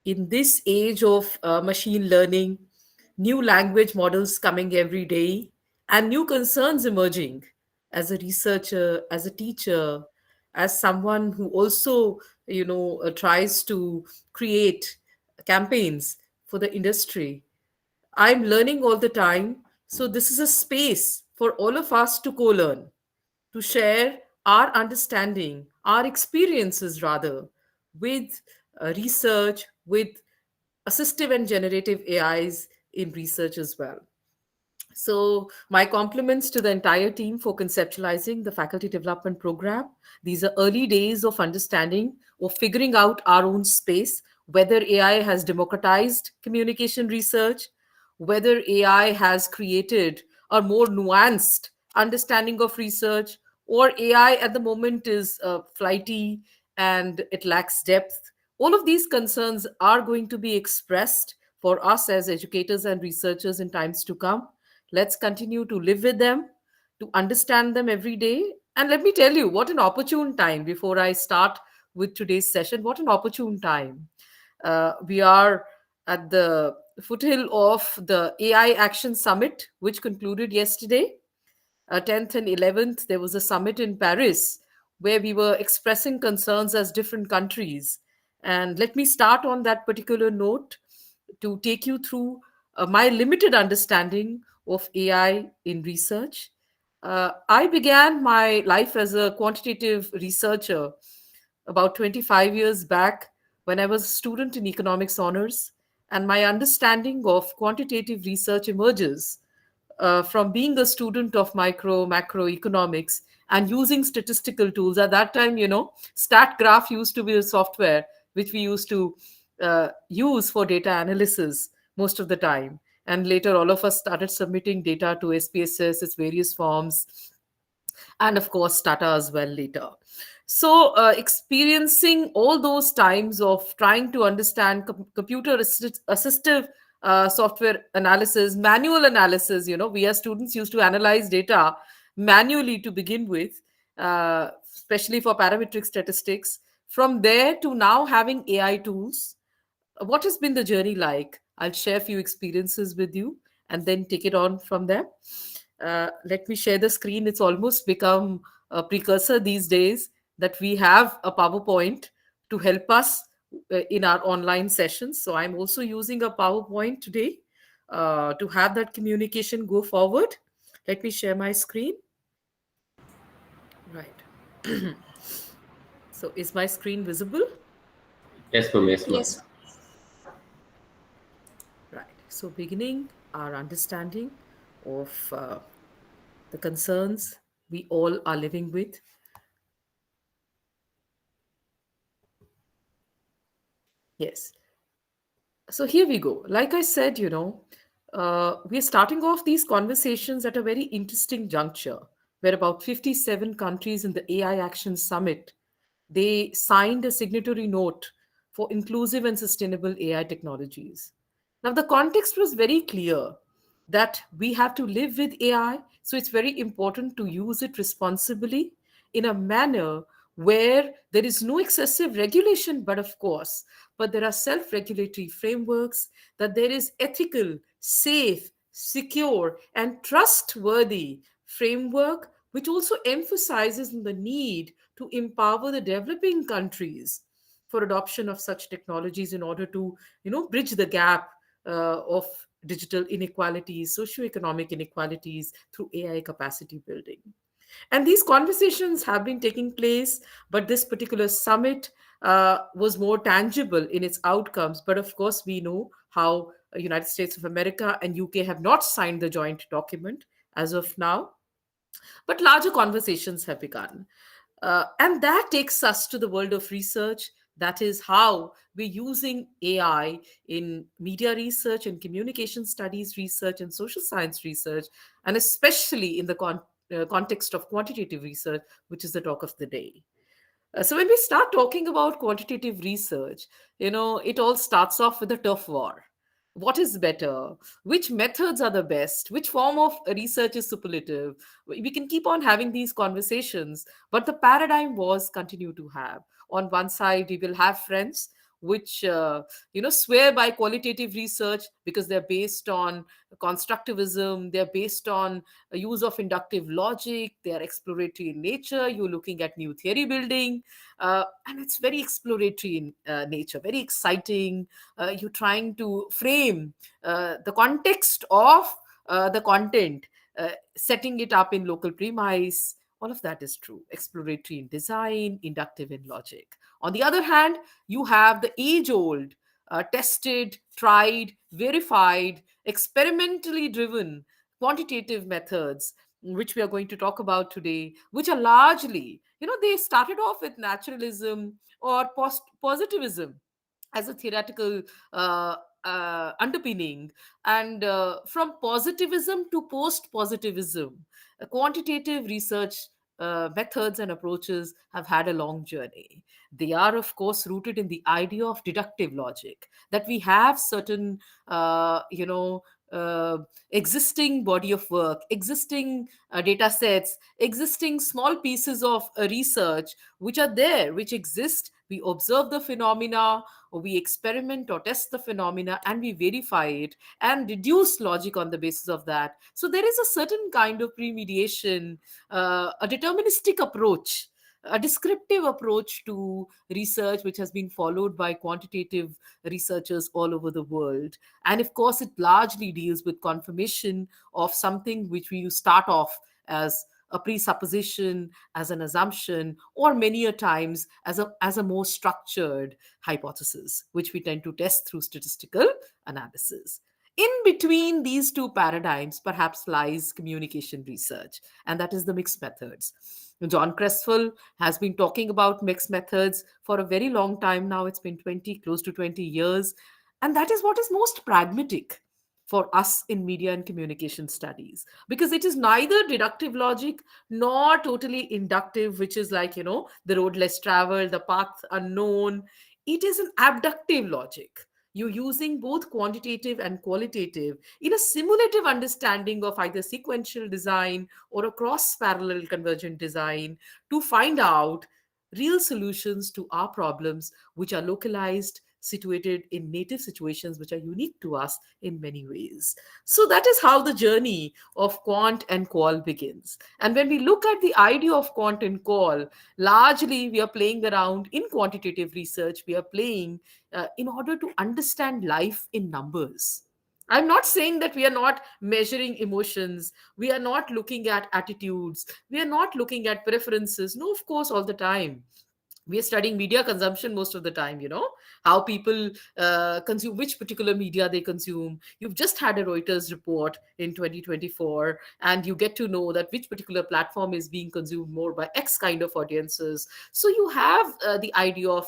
In this age of machine learning, new language models coming every day, and new concerns emerging, as a researcher, as a teacher, as someone who also, tries to create campaigns for the industry, I'm learning all the time. So, this is a space for all of us to co learn, to share our understanding, our experiences rather, with research, with assistive and generative AIs in research as well. So, my compliments to the entire team for conceptualizing the faculty development program. These are early days of understanding or figuring out our own space, whether AI has democratized communication research, whether AI has created a more nuanced understanding of research, or AI at the moment is flighty and it lacks depth. All of these concerns are going to be expressed for us as educators and researchers in times to come. Let's continue to live with them, to understand them every day. And let me tell you, what an opportune time before I start with today's session. What an opportune time. We are at the foothill of the AI Action Summit, which concluded yesterday. 10th and 11th, there was a summit in Paris where we were expressing concerns as different countries. And let me start on that particular note to take you through my limited understanding of AI in research. I began my life as a quantitative researcher about 25 years back when I was a student in economics honors, and my understanding of quantitative research emerges from being a student of macroeconomics and using statistical tools. At that time, StatGraph used to be a software which we used to use for data analysis most of the time. And later, all of us started submitting data to SPSS, its various forms, and of course Tata as well later. So experiencing all those times of trying to understand assistive software analysis, manual analysis, we as students used to analyze data manually to begin with, especially for parametric statistics. From there to now having AI tools, what has been the journey like? I'll share a few experiences with you and then take it on from there. Let me share the screen. It's almost become a precursor these days that we have a PowerPoint to help us in our online sessions. So I'm also using a PowerPoint today to have that communication go forward. Let me share my screen. Right. So is my screen visible? Yes, ma'am. Yes, ma'am. Yes. Right. So beginning our understanding of the concerns we all are living with. Yes. So here we go. Like I said, we're starting off these conversations at a very interesting juncture where about 57 countries in the AI Action Summit, they signed a signatory note for inclusive and sustainable AI technologies. Now, the context was very clear that we have to live with AI, so it's very important to use it responsibly in a manner where there is no excessive regulation, but there are self regulatory frameworks, that there is ethical, safe, secure, and trustworthy framework, which also emphasizes the need to empower the developing countries for adoption of such technologies in order to bridge the gap of digital inequalities, socioeconomic inequalities through AI capacity building. And these conversations have been taking place, but this particular summit was more tangible in its outcomes. But of course, we know how United States of America and UK have not signed the joint document as of now, but larger conversations have begun. And that takes us to the world of research. That is how we're using AI in media research and communication studies research and social science research, and especially in the context of quantitative research, which is the talk of the day. So when we start talking about quantitative research, it all starts off with a tough war. What is better? Which methods are the best? Which form of research is superlative? We can keep on having these conversations, but the paradigm wars continue to have. On one side, we will have friends which swear by qualitative research because they're based on constructivism, they're based on a use of inductive logic, they are exploratory in nature, you're looking at new theory building, and it's very exploratory in nature, very exciting. You're trying to frame the context of the content, setting it up in local premise. All of that is true. Exploratory in design, inductive in logic. On the other hand, you have the age old, tested, tried, verified, experimentally driven quantitative methods, which we are going to talk about today, which are largely, they started off with naturalism or positivism as a theoretical uh, underpinning. And from positivism to post positivism, quantitative research methods and approaches have had a long journey. They are, of course, rooted in the idea of deductive logic, that we have certain, uh, you know, uh, existing body of work, existing data sets, existing small pieces of research which are there, which exist. We observe the phenomena, or we experiment or test the phenomena, and we verify it and deduce logic on the basis of that. So there is a certain kind of premediation, a deterministic approach, a descriptive approach to research, which has been followed by quantitative researchers all over the world. And of course, it largely deals with confirmation of something which we start off as a presupposition, as an assumption, or many a times as a more structured hypothesis, which we tend to test through statistical analysis. In between these two paradigms, perhaps lies communication research, and that is the mixed methods. John Creswell has been talking about mixed methods for a very long time now. It's been close to 20 years. And that is what is most pragmatic for us in media and communication studies, because it is neither deductive logic nor totally inductive, which is like, the road less traveled, the path unknown. It is an abductive logic. You're using both quantitative and qualitative in a simulative understanding of either sequential design or a cross parallel convergent design to find out real solutions to our problems, which are localized, situated in native situations, which are unique to us in many ways. So that is how the journey of quant and qual begins. And when we look at the idea of quant and qual, largely we are playing around in quantitative research, we are playing in order to understand life in numbers. I'm not saying that we are not measuring emotions. We are not looking at attitudes. We are not looking at preferences. No, of course, all the time we are studying media consumption most of the time, how people consume, which particular media they consume. You've just had a Reuters report in 2024, and you get to know that which particular platform is being consumed more by X kind of audiences. So you have the idea of,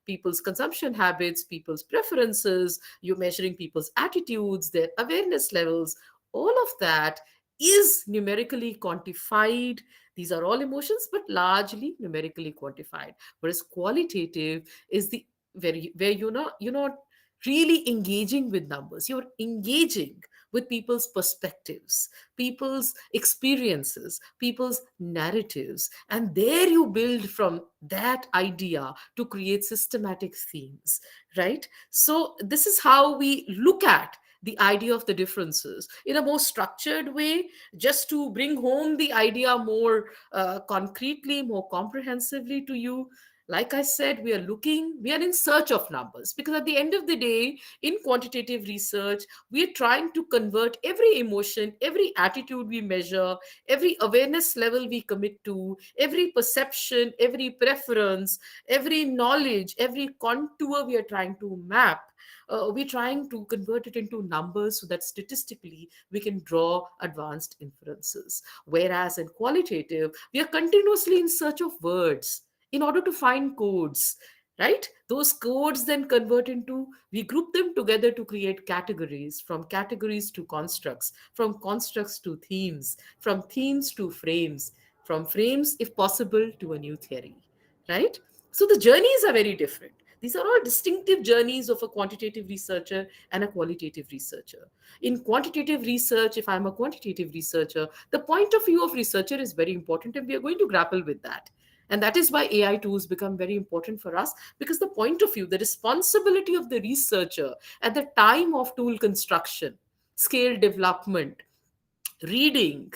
people's consumption habits, people's preferences. You're measuring people's attitudes, their awareness levels. All of that is numerically quantified. These are all emotions, but largely numerically quantified. Whereas qualitative is the very where you're not really engaging with numbers. You're engaging with people's perspectives, people's experiences, people's narratives, and there you build from that idea to create systematic themes, right? So this is how we look at the idea of the differences in a more structured way, just to bring home the idea more concretely, more comprehensively to you. Like I said, we are in search of numbers, because at the end of the day, in quantitative research, we are trying to convert every emotion, every attitude we measure, every awareness level we commit to, every perception, every preference, every knowledge, every contour we are trying to map. We're trying to convert it into numbers so that statistically we can draw advanced inferences. Whereas in qualitative, we are continuously in search of words in order to find codes, right? Those codes then convert into, we group them together to create categories, from categories to constructs, from constructs to themes, from themes to frames, from frames, if possible, to a new theory, right? So the journeys are very different. These are all distinctive journeys of a quantitative researcher and a qualitative researcher. In quantitative research, if I'm a quantitative researcher, the point of view of researcher is very important, and we are going to grapple with that. And that is why AI tools become very important for us, because the point of view, the responsibility of the researcher at the time of tool construction, scale development, reading,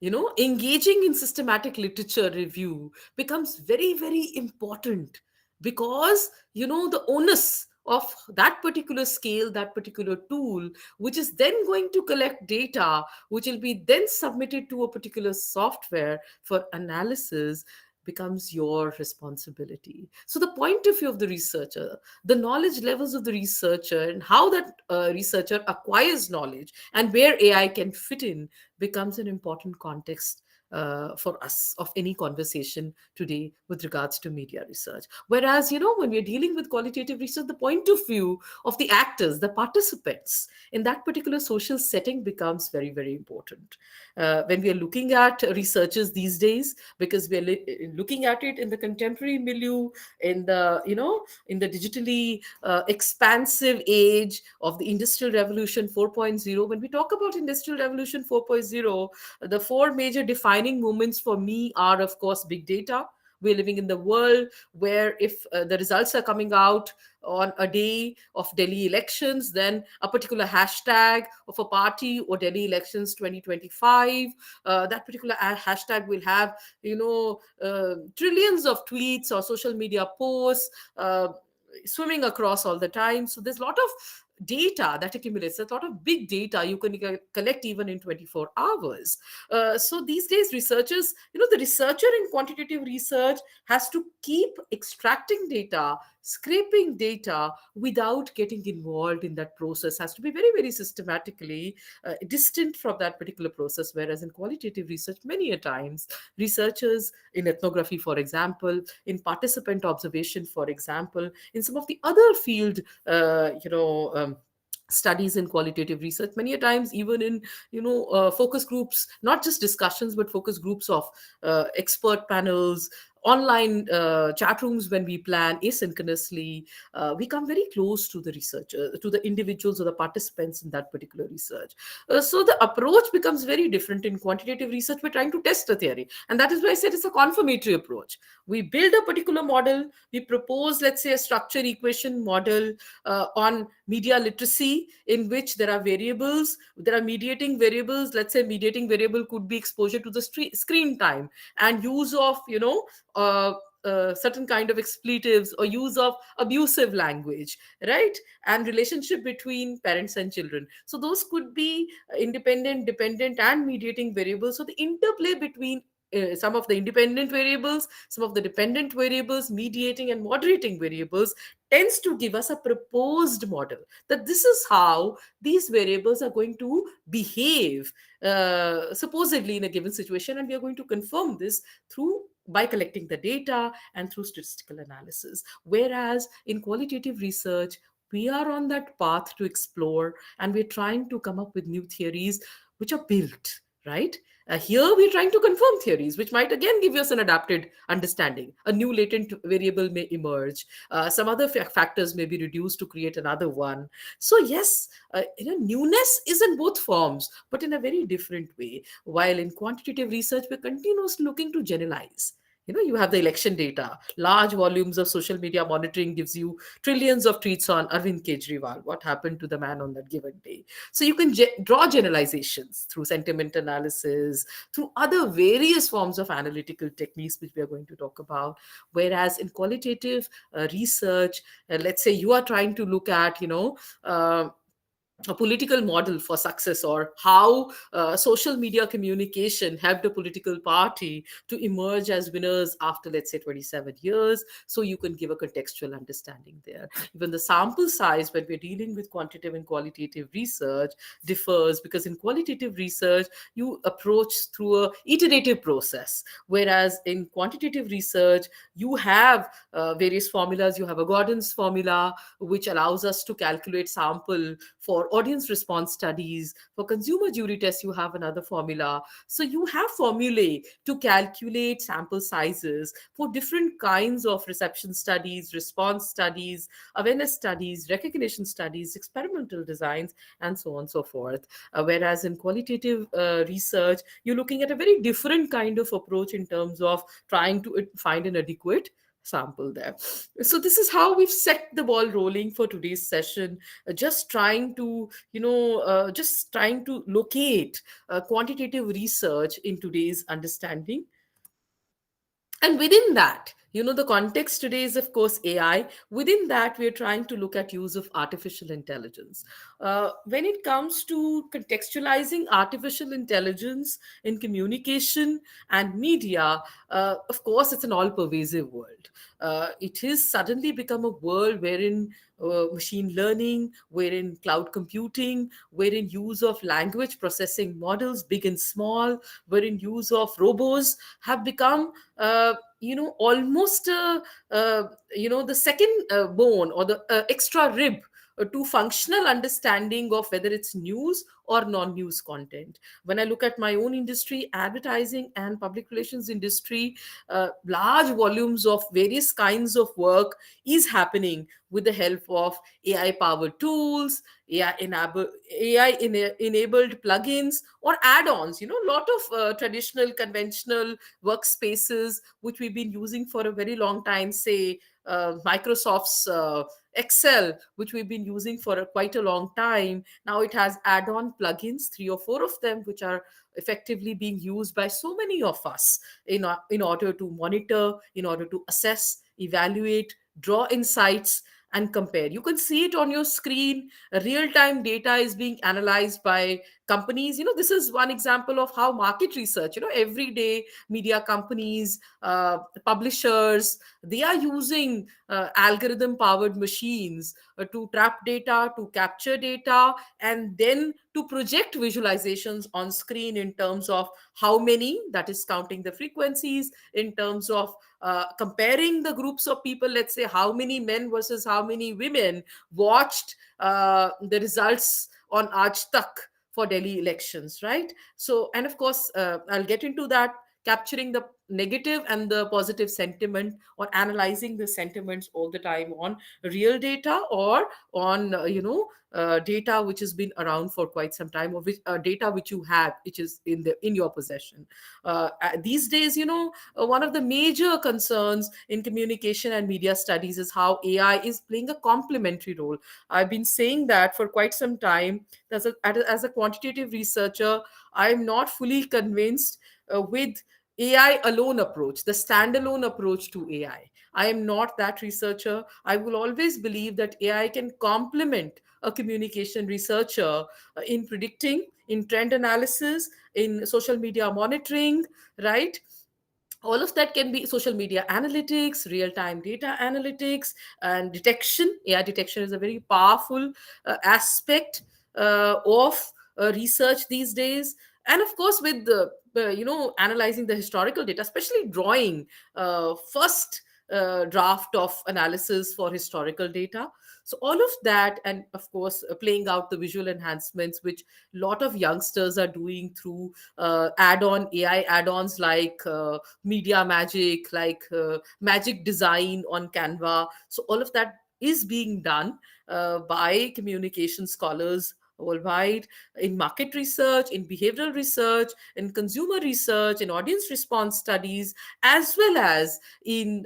engaging in systematic literature review becomes very, very important, because the onus of that particular scale, that particular tool, which is then going to collect data, which will be then submitted to a particular software for analysis, becomes your responsibility. So the point of view of the researcher, the knowledge levels of the researcher, and how that researcher acquires knowledge, and where AI can fit in, becomes an important context for us of any conversation today with regards to media research. Whereas, when we're dealing with qualitative research, the point of view of the actors, the participants in that particular social setting becomes very, very important. When we are looking at researchers these days, because we are looking at it in the contemporary milieu, in the, in the digitally expansive age of the industrial revolution 4.0. When we talk about industrial revolution 4.0, the four major defining moments for me are, of course, big data. We're living in the world where if the results are coming out on a day of Delhi elections, then a particular hashtag of a party or Delhi elections 2025, that particular hashtag will have, trillions of tweets or social media posts swimming across all the time. So there's a lot of data that accumulates, a lot of big data you can collect even in 24 hours. So these days, researchers, the researcher in quantitative research has to keep extracting data, scraping data without getting involved in that process, has to be very, very systematically distant from that particular process. Whereas in qualitative research, many a times, researchers in ethnography, for example, in participant observation, for example, in some of the other field, studies in qualitative research, many a times even in focus groups, not just discussions but focus groups of expert panels, online chat rooms, when we plan asynchronously, we come very close to the researcher, to the individuals or the participants in that particular research. So the approach becomes very different. In quantitative research, we're trying to test a theory, and that is why I said it's a confirmatory approach. We build a particular model, we propose, let's say, a structure equation model on media literacy, in which there are variables, there are mediating variables. Let's say mediating variable could be exposure to the screen time and use of uh, certain kind of expletives or use of abusive language, right? And relationship between parents and children. So those could be independent, dependent, and mediating variables. So the interplay between some of the independent variables, some of the dependent variables, mediating and moderating variables, tends to give us a proposed model, that this is how these variables are going to behave supposedly in a given situation, and we are going to confirm this through by collecting the data and through statistical analysis. Whereas in qualitative research, we are on that path to explore, and we're trying to come up with new theories which are built, right? Here we're trying to confirm theories which might again give us an adapted understanding. A new latent variable may emerge. Some other factors may be reduced to create another one. So yes, newness is in both forms, but in a very different way. While in quantitative research, we're continuously looking to generalize. You have the election data. Large volumes of social media monitoring gives you trillions of tweets on Arvind Kejriwal, what happened to the man on that given day. So you can draw generalizations through sentiment analysis, through other various forms of analytical techniques, which we are going to talk about. Whereas in qualitative research, let's say you are trying to look at, a political model for success, or how social media communication helped a political party to emerge as winners after, let's say, 27 years. So you can give a contextual understanding there. Even the sample size when we're dealing with quantitative and qualitative research differs, because in qualitative research you approach through a iterative process, whereas in quantitative research you have various formulas. You have a Gordon's formula, which allows us to calculate sample for for audience response studies, for consumer jury tests, you have another formula. So you have formulae to calculate sample sizes for different kinds of reception studies, response studies, awareness studies, recognition studies, experimental designs, and so on and so forth. Whereas in qualitative research, you're looking at a very different kind of approach in terms of trying to find an adequate sample there. So this is how we've set the ball rolling for today's session, just trying to just trying to locate quantitative research in today's understanding. And within that, the context today is of course AI. Within that, we're trying to look at use of artificial intelligence. When it comes to contextualizing artificial intelligence in communication and media, of course it's an all pervasive world. It has suddenly become a world wherein machine learning, wherein cloud computing, wherein use of language processing models, big and small, wherein use of robots have become almost the second bone, or the extra rib to functional understanding of whether it's news or non-news content. When I look at my own industry, advertising and public relations industry, large volumes of various kinds of work is happening with the help of AI powered tools, AI enabled plugins or add-ons. A lot of traditional conventional workspaces which we've been using for a very long time, say Microsoft's Excel, which we've been using for quite a long time. Now it has add-on plugins, three or four of them, which are effectively being used by so many of us in order to monitor, in order to assess, evaluate, draw insights, and compare. You can see it on your screen. Real-time data is being analyzed by companies. This is one example of how market research, every day media companies, publishers, they are using algorithm powered machines to trap data, to capture data, and then to project visualizations on screen in terms of how many, that is counting the frequencies, in terms of comparing the groups of people, let's say how many men versus how many women watched the results on Aaj Tak for Delhi elections, right? So, and of course, I'll get into that, capturing the negative and the positive sentiment, or analyzing the sentiments all the time on real data, or on data which has been around for quite some time, or which data which you have, which is in your possession. These days, one of the major concerns in communication and media studies is how AI is playing a complementary role. I've been saying that for quite some time. As a quantitative researcher, I'm not fully convinced with AI alone approach, the standalone approach to AI. I am not that researcher. I will always believe that AI can complement a communication researcher in predicting, in trend analysis, in social media monitoring, right? All of that can be social media analytics, real time data analytics, and detection. AI detection is a very powerful aspect of research these days. And of course, with the analyzing the historical data, especially drawing first draft of analysis for historical data. So all of that, and of course playing out the visual enhancements, which a lot of youngsters are doing through add-on AI add-ons like media magic, like magic design on Canva. So all of that is being done by communication scholars worldwide, in market research, in behavioral research, in consumer research, in audience response studies, as well as in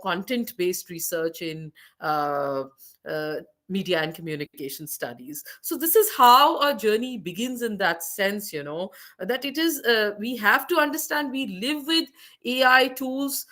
content based research in uh, uh, media and communication studies. So this is how our journey begins, in that sense, that it is we have to understand we live with AI tools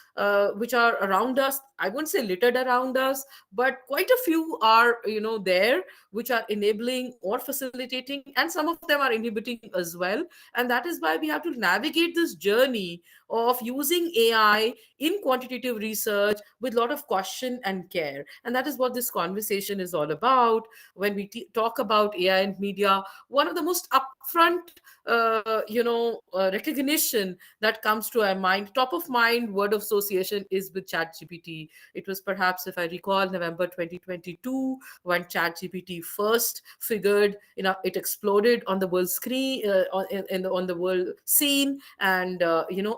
which are around us. I won't say littered around us, but quite a few are there, which are enabling or facilitating, and some of them are inhibiting as well. And that is why we have to navigate this journey of using AI in quantitative research with a lot of caution and care. And that is what this conversation is all about. When we talk about AI and media, one of the most upfront recognition that comes to our mind, top of mind word association, is with ChatGPT. technology. It was perhaps, if I recall, November 2022 when ChatGPT first figured, it exploded on the world screen, on the world scene, and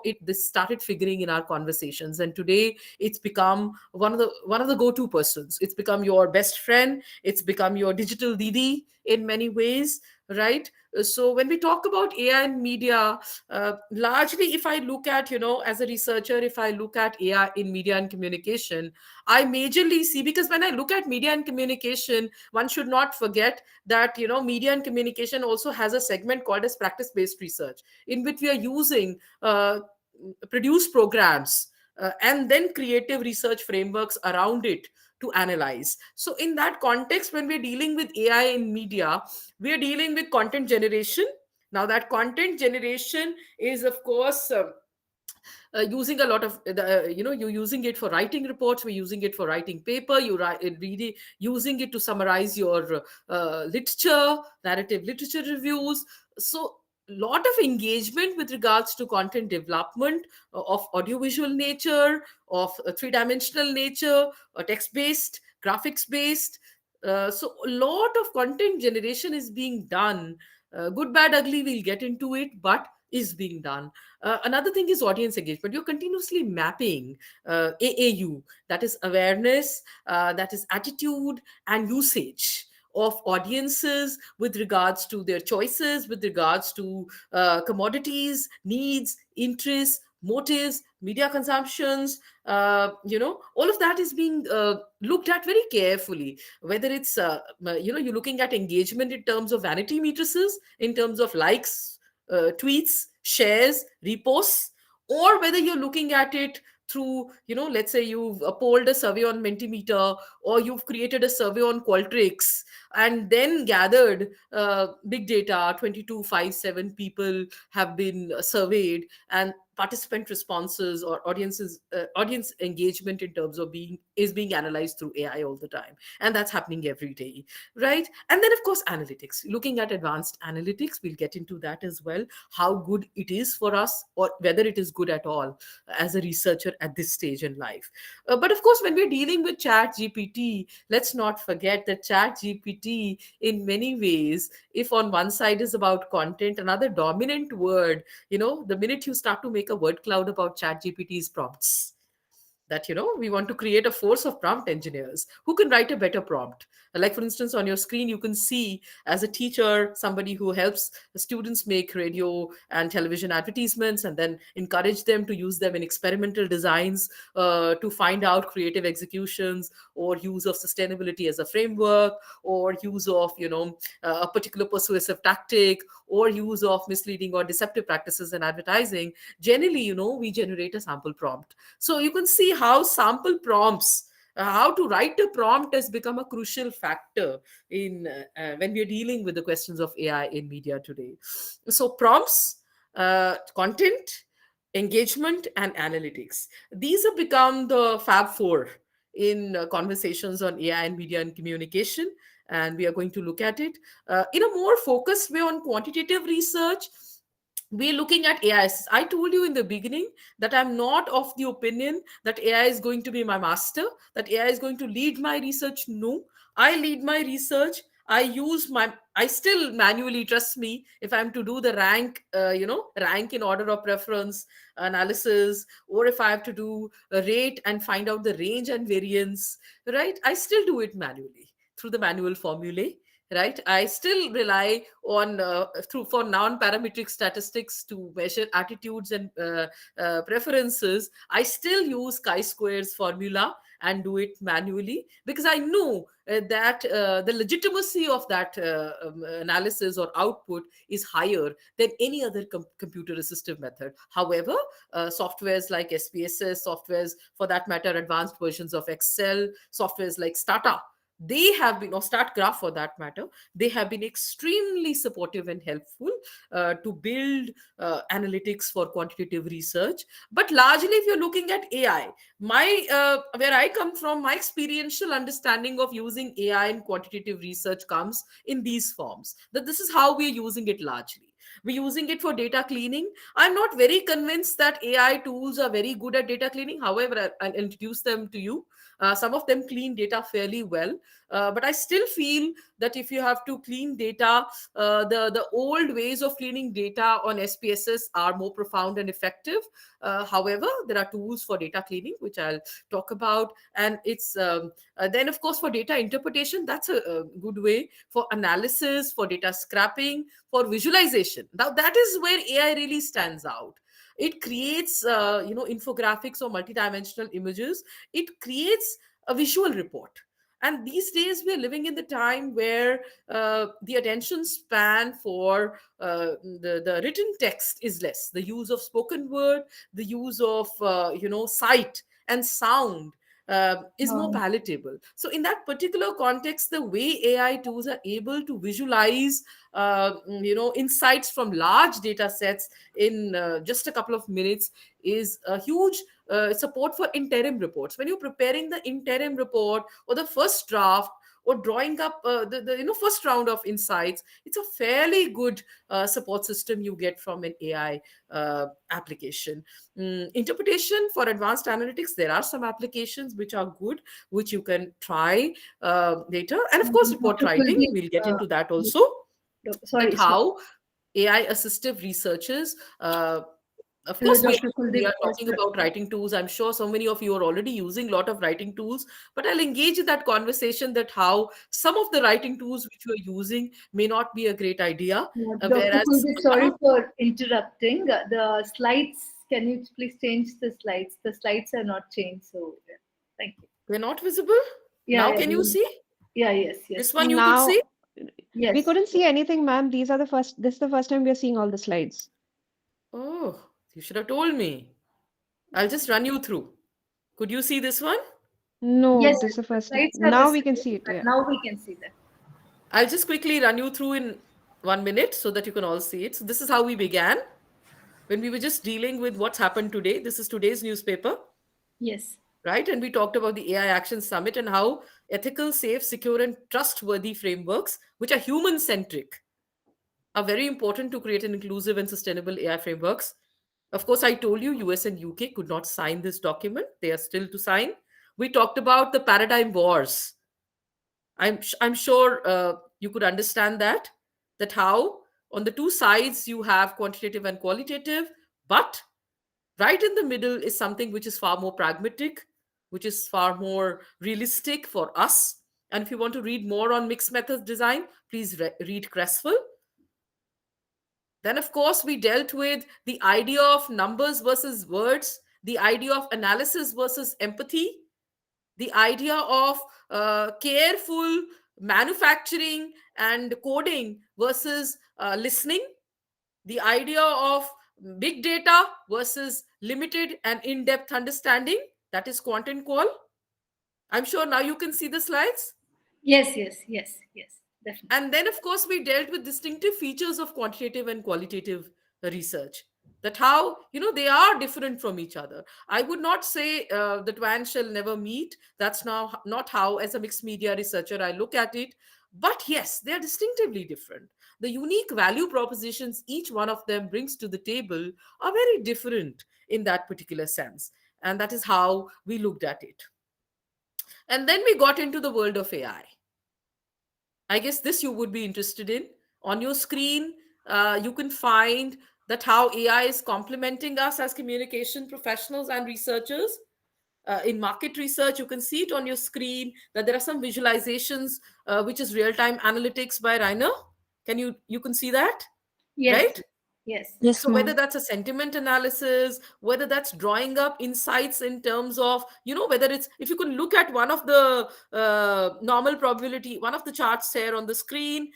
it this started figuring in our conversations. And today it's become one of the go-to persons. It's become your best friend. It's become your digital Didi in many ways, right? So when we talk about AI and media, largely, if I look at, as a researcher, if I look at AI in media and communication, I majorly see, because when I look at media and communication, one should not forget that, media and communication also has a segment called as practice-based research, in which we are using produce programs and then creative research frameworks around it to analyze. So in that context, when we're dealing with AI in media, we're dealing with content generation. Now that content generation is, of course, using a lot of you're using it for writing reports, we're using it for writing paper, you write really using it to summarize your literature, narrative literature reviews. So lot of engagement with regards to content development of audiovisual nature, of three-dimensional nature, or text based, graphics based. So a lot of content generation is being done. Good, bad, ugly, we'll get into it, but is being done. Another thing is audience engagement. You're continuously mapping AAU, that is awareness, that is attitude and usage of audiences with regards to their choices, with regards to commodities, needs, interests, motives, media consumptions. All of that is being looked at very carefully. Whether it's, you're looking at engagement in terms of vanity matrices, in terms of likes, tweets, shares, reposts, or whether you're looking at it through, let's say you've polled a survey on Mentimeter, or you've created a survey on Qualtrics, and then gathered big data, 2257 people have been surveyed, and participant responses or audience engagement in terms of being analyzed through AI all the time. And that's happening every day, right? And then, of course, analytics, looking at advanced analytics, we'll get into that as well, how good it is for us, or whether it is good at all as a researcher at this stage in life. But of course, when we're dealing with Chat GPT, let's not forget that Chat GPT, in many ways, if on one side is about content, another dominant word, the minute you start to make a word cloud about Chat GPT's prompts, that we want to create a force of prompt engineers who can write a better prompt. Like, for instance, on your screen you can see, as a teacher, somebody who helps the students make radio and television advertisements and then encourage them to use them in experimental designs, to find out creative executions, or use of sustainability as a framework, or use of a particular persuasive tactic, or use of misleading or deceptive practices in advertising. Generally, we generate a sample prompt. So you can see how sample prompts, how to write a prompt, has become a crucial factor in when we are dealing with the questions of AI in media today. So prompts, content, engagement, and analytics. These have become the Fab Four in conversations on AI and media and communication. And we are going to look at it in a more focused way on quantitative research. We're looking at AI. I told you in the beginning that I'm not of the opinion that AI is going to be my master, that AI is going to lead my research. No, I lead my research. I still manually, trust me, if I'm to do the rank in order of preference analysis, or if I have to do a rate and find out the range and variance, right? I still do it manually through the manual formulae, right? I still rely on through for non-parametric statistics to measure attitudes and preferences. I still use chi-squares formula and do it manually, because I know that the legitimacy of that analysis or output is higher than any other computer assistive method. However, softwares like SPSS, softwares for that matter, advanced versions of Excel, softwares like Stata, they have been, or StatGraph for that matter, they have been extremely supportive and helpful to build analytics for quantitative research. But largely, if you're looking at AI, my where I come from, my experiential understanding of using AI in quantitative research comes in these forms, that this is how we're using it largely. We're using it for data cleaning. I'm not very convinced that AI tools are very good at data cleaning. However, I'll introduce them to you. Some of them clean data fairly well, but I still feel that if you have to clean data, the old ways of cleaning data on SPSS are more profound and effective. However, there are tools for data cleaning which I'll talk about, and it's then of course for data interpretation, that's a good way, for analysis, for data scrapping, for visualization. Now that is where AI really stands out. It creates infographics or multidimensional images. It creates a visual report. And these days we are living in the time where the attention span for the written text is less. The use of spoken word, the use of sight and sound is more Wow. palatable. So in that particular context, the way AI tools are able to visualize insights from large data sets in just a couple of minutes is a huge support for interim reports. When you're preparing the interim report or the first draft, or drawing up the first round of insights, it's a fairly good support system you get from an AI application. Interpretation for advanced analytics, there are some applications which are good, which you can try later. And of course, report Dr. writing, Kulveen, we'll get into that yes, also, that sorry. how AI assistive researchers, of course, Dr. we Kuldeep, are talking about writing tools. I'm sure so many of you are already using a lot of writing tools, but I'll engage in that conversation that how some of the writing tools which you're using may not be a great idea, Dr. whereas Kuldeep, some sorry of, for interrupting. The slides, can you please change the slides? The slides are not changed, so yeah. Thank you. they're not visible. Yeah, Now, yeah, can you see? yeah, yes, This yes, one you could see? Now, we yes. couldn't see anything, ma'am. This is the first time we are seeing all the slides. Oh, you should have told me. I'll just run you through. Could you see this one? No, Yes, this yes, is the the first. slides are the Now we can same, see it. but Yeah. now we can see them. I'll just quickly run you through in 1 minute so that you can all see it. So, this is how we began when we were just dealing with what's happened today. This is today's newspaper, Yes, right? And we talked about the AI Action Summit and how ethical, safe, secure, and trustworthy frameworks, which are human centric, are very important to create an inclusive and sustainable AI frameworks. Of course, I told you US and UK could not sign this document, they are still to sign. We talked about the paradigm wars. I'm sure you could understand that how on the two sides you have quantitative and qualitative, but right in the middle is something which is far more pragmatic, which is far more realistic for us. And if you want to read more on mixed methods design, please read Cresswell. Then, of course, we dealt with the idea of numbers versus words, the idea of analysis versus empathy, the idea of careful manufacturing and coding versus listening, the idea of big data versus limited and in-depth understanding, that is quant and qual. I'm sure now you can see the slides. yes, yes, yes, yes, definitely. And then, of course, we dealt with distinctive features of quantitative and qualitative research. That how, they are different from each other. I would not say the twin shall never meet. That's now not how, as a mixed media researcher, I look at it. But yes, they are distinctively different. The unique value propositions each one of them brings to the table are very different in that particular sense. And that is how we looked at it. And then we got into the world of AI. I guess this you would be interested in. On your screen, you can find that how AI is complementing us as communication professionals and researchers. In market research, you can see it on your screen that there are some visualizations, which is real-time analytics by Rainer. You can see that, Yes, right? yes, Yes, So whether ma'am. that's a sentiment analysis, whether that's drawing up insights in terms of, whether it's, if you can look at one of the normal probability, one of the charts here on the screen,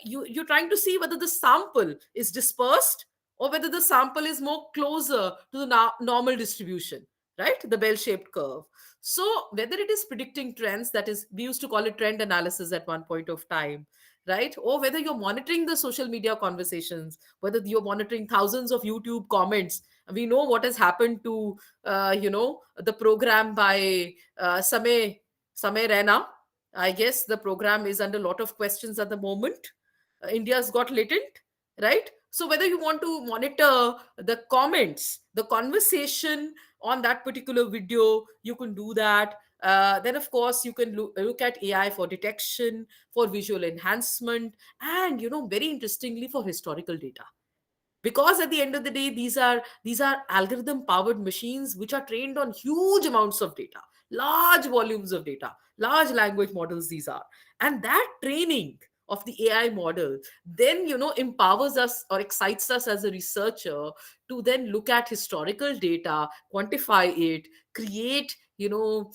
you're trying to see whether the sample is dispersed or whether the sample is more closer to the normal distribution, right? The bell-shaped curve. So whether it is predicting trends, that is, we used to call it trend analysis at one point of time, right? Or whether you're monitoring the social media conversations, whether you're monitoring thousands of YouTube comments. We know what has happened to, the program by Samay Rena. I guess the program is under a lot of questions at the moment. India's got latent, right? So whether you want to monitor the comments, the conversation on that particular video, you can do that. Then of course you can look at AI for detection, for visual enhancement, and very interestingly, for historical data. Because at the end of the day, these are algorithm powered machines which are trained on huge amounts of data, large volumes of data, large language models these are. And that training of the AI model then empowers us or excites us as a researcher to then look at historical data, quantify it, create visual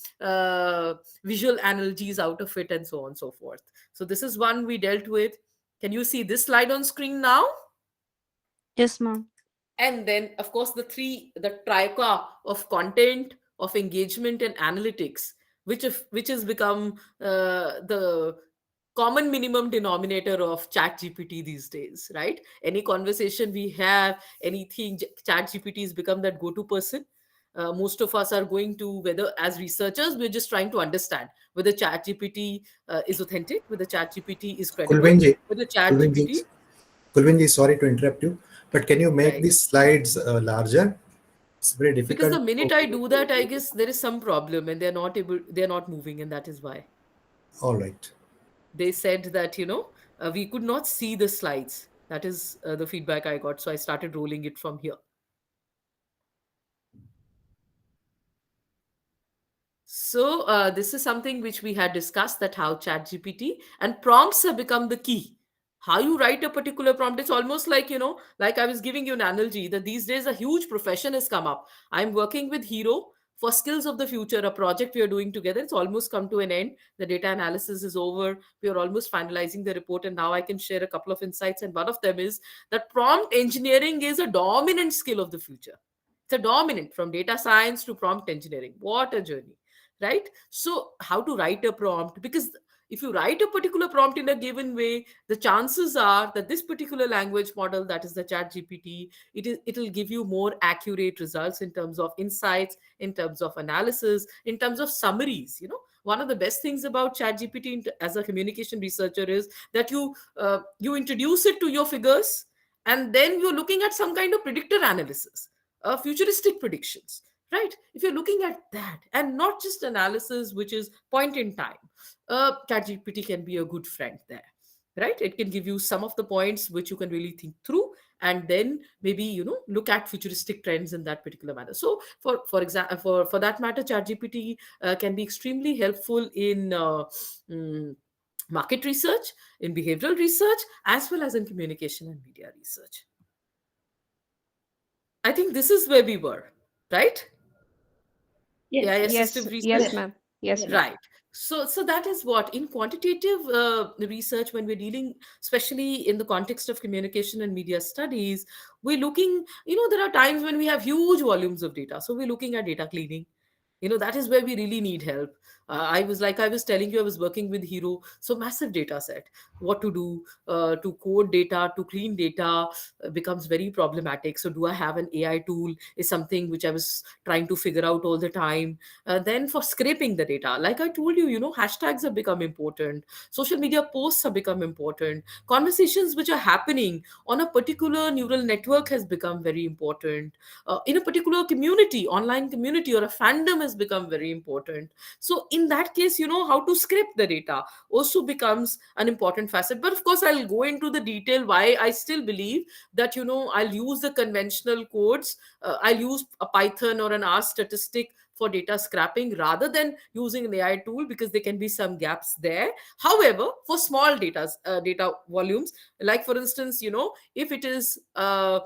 analogies out of it, and so on and so forth. So this is one we dealt with. Can you see this slide on screen now? Yes, ma'am. And then of course the trica of content, of engagement, and analytics, which has become the common minimum denominator of chat gpt these days, right? Any conversation we have, anything, chat gpt has become that go-to person. Most of us are going to, whether as researchers, we're just trying to understand whether chat gpt is authentic, whether chat gpt is credible, Kulveen ji, whether chat Kulveen ji, gpt. Kulveen ji, sorry to interrupt you, but can you make Right. these slides larger? It's very Because the difficult minute for I me do to. that, I guess there is some problem and they're not moving, and that is why All right. they said that we could not see the slides. That is the feedback I got, so I started rolling it from here. So this is something which we had discussed, that how ChatGPT and prompts have become the key. How you write a particular prompt, it's almost like, like I was giving you an analogy that these days a huge profession has come up. I'm working with Hero for Skills of the Future, a project we are doing together. It's almost come to an end. The data analysis is over. We are almost finalizing the report, and now I can share a couple of insights. And one of them is that prompt engineering is a dominant skill of the future. It's a dominant, from data science to prompt engineering. What a journey, right? So how to write a prompt, because if you write a particular prompt in a given way, the chances are that this particular language model, that is the chat gpt, it'll give you more accurate results in terms of insights, in terms of analysis, in terms of summaries. One of the best things about chat gpt as a communication researcher is that you introduce it to your figures, and then you're looking at some kind of predictor analysis, futuristic predictions, right? If you're looking at that and not just analysis which is point in time, ChatGPT can be a good friend there, right? It can give you some of the points which you can really think through, and then maybe look at futuristic trends in that particular manner. So for example, for that matter, ChatGPT can be extremely helpful in mm, market research, in behavioral research, as well as in communication and media research. I think this is where we were, right? Yes. AI Yes, assistive yes, Yes. research. ma'am. Yes, Yes. ma'am. Right. So that is what in quantitative research, when we're dealing, especially in the context of communication and media studies, we're looking. There are times when we have huge volumes of data, so we're looking at data cleaning. That is where we really need help. I was telling you, I was working with Hero, so massive data set. What to do to code data, to clean data, becomes very problematic. So do I have an AI tool, is something which I was trying to figure out all the time. Then for scraping the data, like I told you, hashtags have become important, social media posts have become important, conversations which are happening on a particular neural network has become very important, in a particular community, online community, or a fandom has become very important. So in that case, how to scrape the data also becomes an important facet. But of course, I'll go into the detail why I still believe that I'll use the conventional codes. I'll use a Python or an R statistic for data scrapping rather than using an AI tool, because there can be some gaps there. However, for small data volumes, like for instance, if it is uh,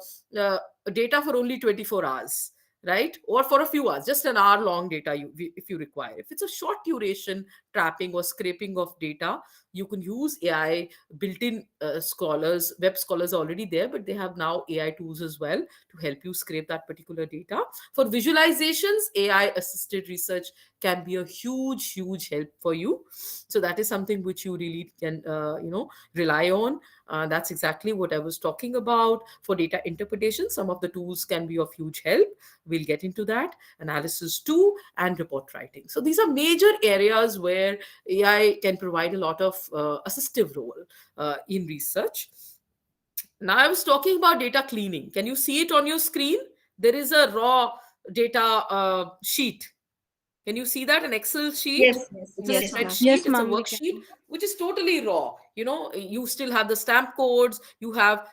data for only 24 hours, right, or for a few hours, just an hour long data, if you require, if it's a short duration trapping or scraping of data, you can use AI. Built-in scholars, web scholars are already there, but they have now AI tools as well to help you scrape that particular data. For visualizations, AI assisted research can be a huge help for you. So that is something which you really can rely on. That's exactly what I was talking about. For data interpretation, some of the tools can be of huge help. We'll get into that. Analysis too, and report writing. So these are major areas where AI can provide a lot of assistive role in research. Now I was talking about data cleaning. Can you see it on your screen? There is a raw data sheet. Can you see that? An Excel sheet? Yes, yes, It's a yes, Yes, ma'am. ma'am. spreadsheet, Yes, it's a ma'am, we worksheet, can. which is totally raw. You still have the stamp codes, you have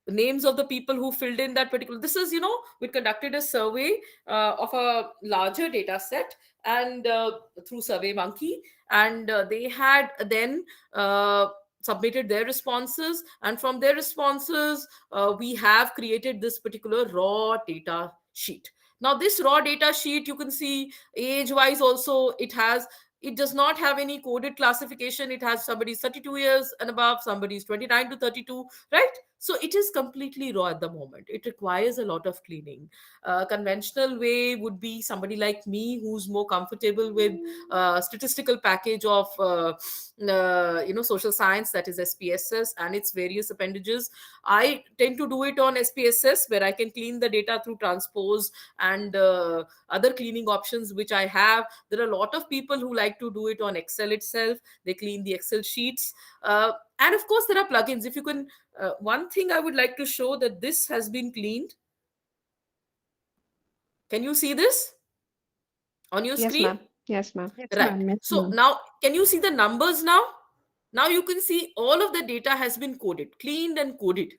names of the people who filled in that particular. This is, we conducted a survey of a larger data set, and through Survey Monkey, and they had then submitted their responses, and from their responses, we have created this particular raw data sheet. Now this raw data sheet, you can see age wise also, it does not have any coded classification. It has somebody's 32 years and above, somebody's 29 to 32, right? So it is completely raw at the moment. It requires a lot of cleaning. Conventional way would be somebody like me who's more comfortable with statistical package of social science, that is SPSS and its various appendages. I tend to do it on SPSS, where I can clean the data through transpose and other cleaning options which I have. There are a lot of people who like to do it on Excel itself. They clean the Excel sheets. And of course, there are plugins. If you can, one thing I would like to show, that this has been cleaned. Can you see this on your Yes, screen? ma'am. Yes, ma'am. Yes, Right. ma'am. Yes, So ma'am. now, can you see the numbers now? Now you can see all of the data has been coded, cleaned and coded.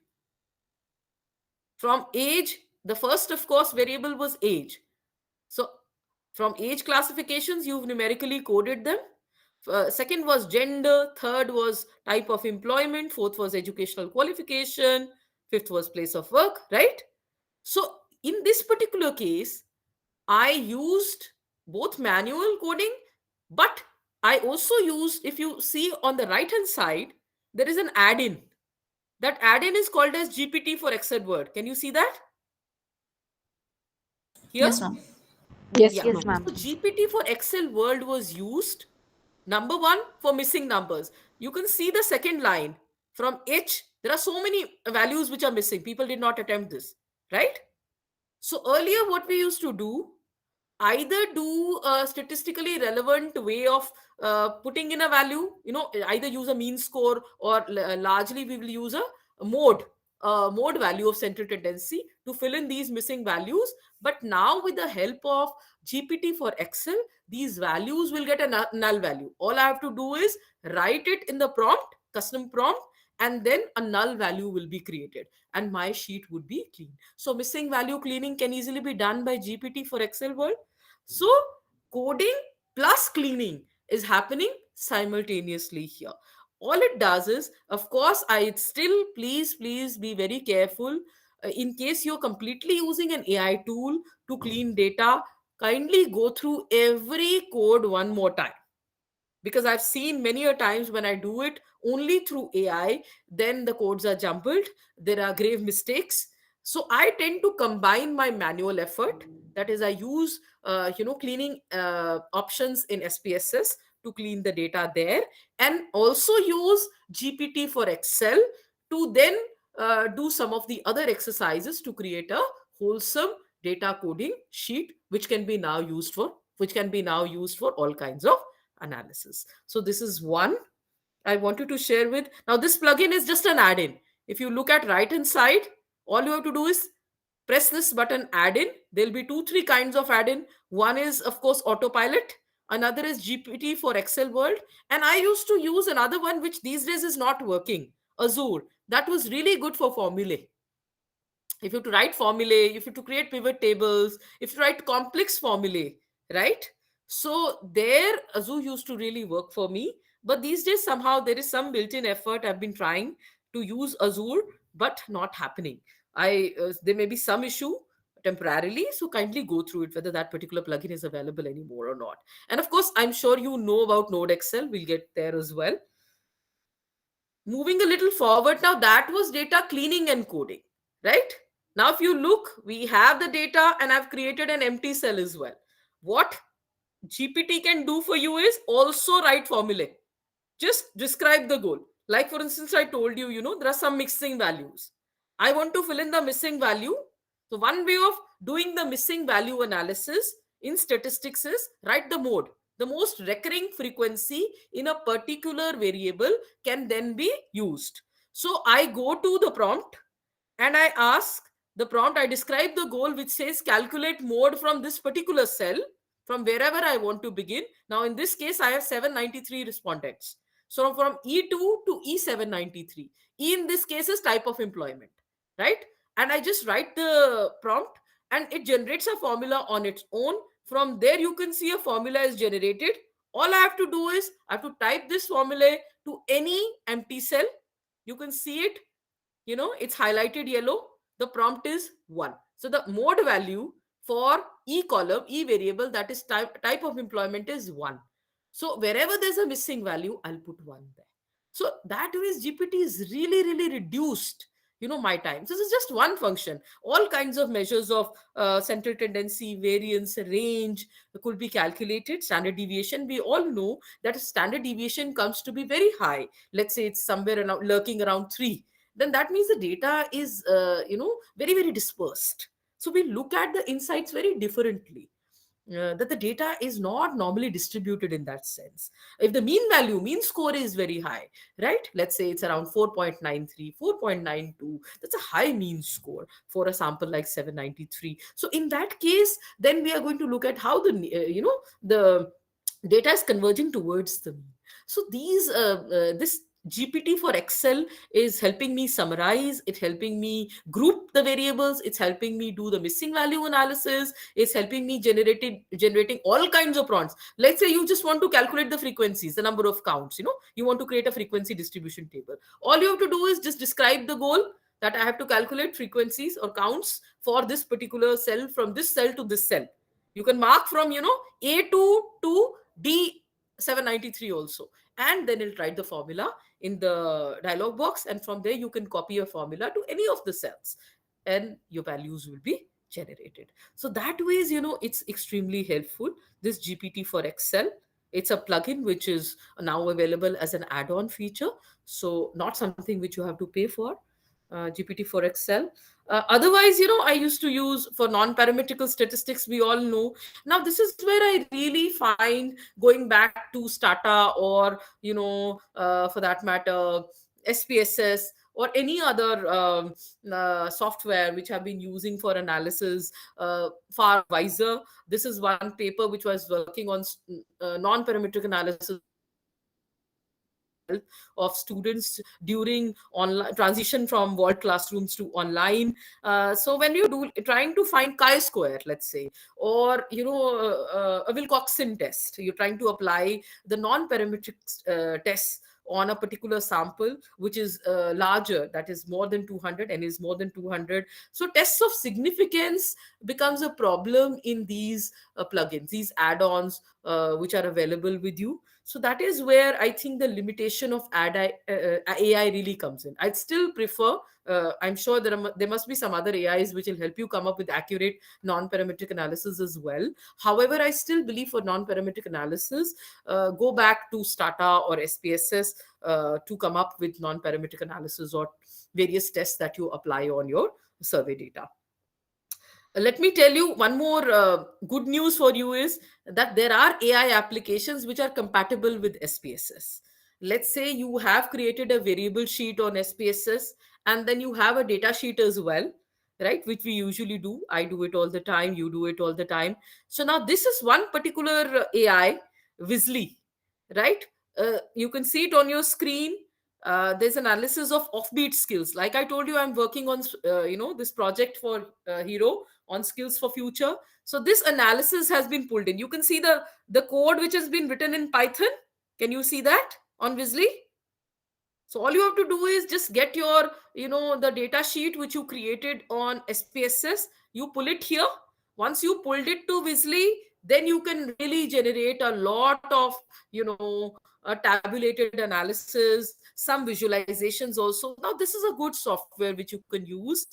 From age, the first, of course, variable was age. So from age classifications, you've numerically coded them. Second was gender. Third was type of employment. Fourth was educational qualification. Fifth was place of work, right? So in this particular case, I used both manual coding, but I also used, if you see on the right hand side, there is an add-in. That add-in is called as GPT for Excel Word. Can you see that here? Yes, ma'am. Yes, Yeah. Yes, ma'am. ma'am. So GPT for Excel Word was used, number one, for missing numbers. You can see the second line from H. There are so many values which are missing. People did not attempt this, right? So earlier, what we used to do, either do a statistically relevant way of putting in a value, either use a mean score, or largely we will use a mode value of central tendency to fill in these missing values. But now with the help of GPT for Excel, these values will get a null value. All I have to do is write it in the prompt, custom prompt, and then a null value will be created and my sheet would be clean. So missing value cleaning can easily be done by GPT for Excel world. So coding plus cleaning is happening simultaneously here. All it does is, of course, I still, please be very careful. In case you're completely using an AI tool to clean data, kindly go through every code one more time, because I've seen many a times when I do it only through AI, then the codes are jumbled, there are grave mistakes. So I tend to combine my manual effort, that is I use cleaning options in SPSS to clean the data there, and also use GPT for Excel to then do some of the other exercises to create a wholesome data coding sheet, which can be now used for all kinds of analysis. So this is one I wanted to share with. Now this plugin is just an add-in. If you look at right hand side, all you have to do is press this button, add in. There'll be three kinds of add-in. One is of course autopilot, another is GPT for Excel world, and I used to use another one which these days is not working, Azure. That was really good for formulae. If you have to write formulae, if you have to create pivot tables, if you write complex formulae, right? So there, Azure used to really work for me. But these days, somehow there is some built-in effort. I've been trying to use Azure, but not happening. There may be some issue temporarily, so kindly go through it whether that particular plugin is available anymore or not. And of course, I'm sure you know about Node Excel. We'll get there as well. Moving a little forward now, that was data cleaning and coding, right? Now if you look, we have the data and I've created an empty cell as well. What GPT can do for you is also write formulae, just describe the goal. Like for instance, I told you, there are some missing values. I want to fill in the missing value. So one way of doing the missing value analysis in statistics is write the mode. The most recurring frequency in a particular variable can then be used. So I go to the prompt and I ask the prompt, I describe the goal which says calculate mode from this particular cell from wherever I want to begin. Now, in this case, I have 793 respondents. So from E2 to E793. E in this case is type of employment, right? And I just write the prompt and it generates a formula on its own. From there, you can see a formula is generated. All I have to do is I have to type this formula to any empty cell. You can see it, it's highlighted yellow. The prompt is 1. So the mode value for e column, e variable, that is type of employment is 1. So wherever there's a missing value, I'll put 1 there. So that ways GPT is really, really reduced my time. So this is just one function. All kinds of measures of central tendency, variance, range could be calculated. Standard deviation, we all know that standard deviation comes to be very high. Let's say it's somewhere around, lurking around 3. Then that means the data is very, very dispersed. So we look at the insights very differently. That the data is not normally distributed in that sense. If the mean score is very high, right? Let's say it's around 4.93, 4.92. That's a high mean score for a sample like 793. So in that case, then we are going to look at how the data is converging towards the mean. So this GPT for Excel is helping me summarize, it's helping me group the variables, it's helping me do the missing value analysis, it's helping me generating all kinds of prompts. Let's say you just want to calculate the frequencies, the number of counts, you want to create a frequency distribution table. All you have to do is just describe the goal that I have to calculate frequencies or counts for this particular cell, from this cell to this cell. You can mark from, A2 to D793 also. And then it'll write the formula in the dialog box. And from there, you can copy a formula to any of the cells and your values will be generated. So that ways, it's extremely helpful. This GPT for Excel, it's a plugin which is now available as an add-on feature. So not something which you have to pay for. GPT for Excel. Otherwise, I used to use for non-parametrical statistics, we all know. Now, this is where I really find going back to Stata or, for that matter, SPSS or any other software which have been using for analysis far wiser. This is one paper which was working on non-parametric analysis of students during online transition from walled classrooms to online. So when you do trying to find chi-square, let's say, or a Wilcoxon test, you're trying to apply the non-parametric tests on a particular sample which is larger, that is more than 200 and is more than 200. So tests of significance becomes a problem in these plugins, these add-ons which are available with you. So that is where I think the limitation of AI really comes in. I'd still prefer, I'm sure there must be some other AIs which will help you come up with accurate non-parametric analysis as well. However, I still believe for non-parametric analysis, go back to Stata or SPSS to come up with non-parametric analysis or various tests that you apply on your survey data. Let me tell you one more good news for you is that there are AI applications which are compatible with SPSS. Let's say you have created a variable sheet on SPSS and then you have a data sheet as well, right? Which we usually do. I do it all the time. You do it all the time. So now this is one particular AI, Wizzly, right? You can see it on your screen. There's analysis of offbeat skills. Like I told you, I'm working on this project for Hero on skills for future. So this analysis has been pulled in. You can see the code which has been written in Python. Can you see that on Wizzly? So all you have to do is just get your, the data sheet which you created on SPSS. You pull it here. Once you pulled it to Wizzly, then you can really generate a lot of, tabulated analysis, some visualizations also. Now, this is a good software which you can use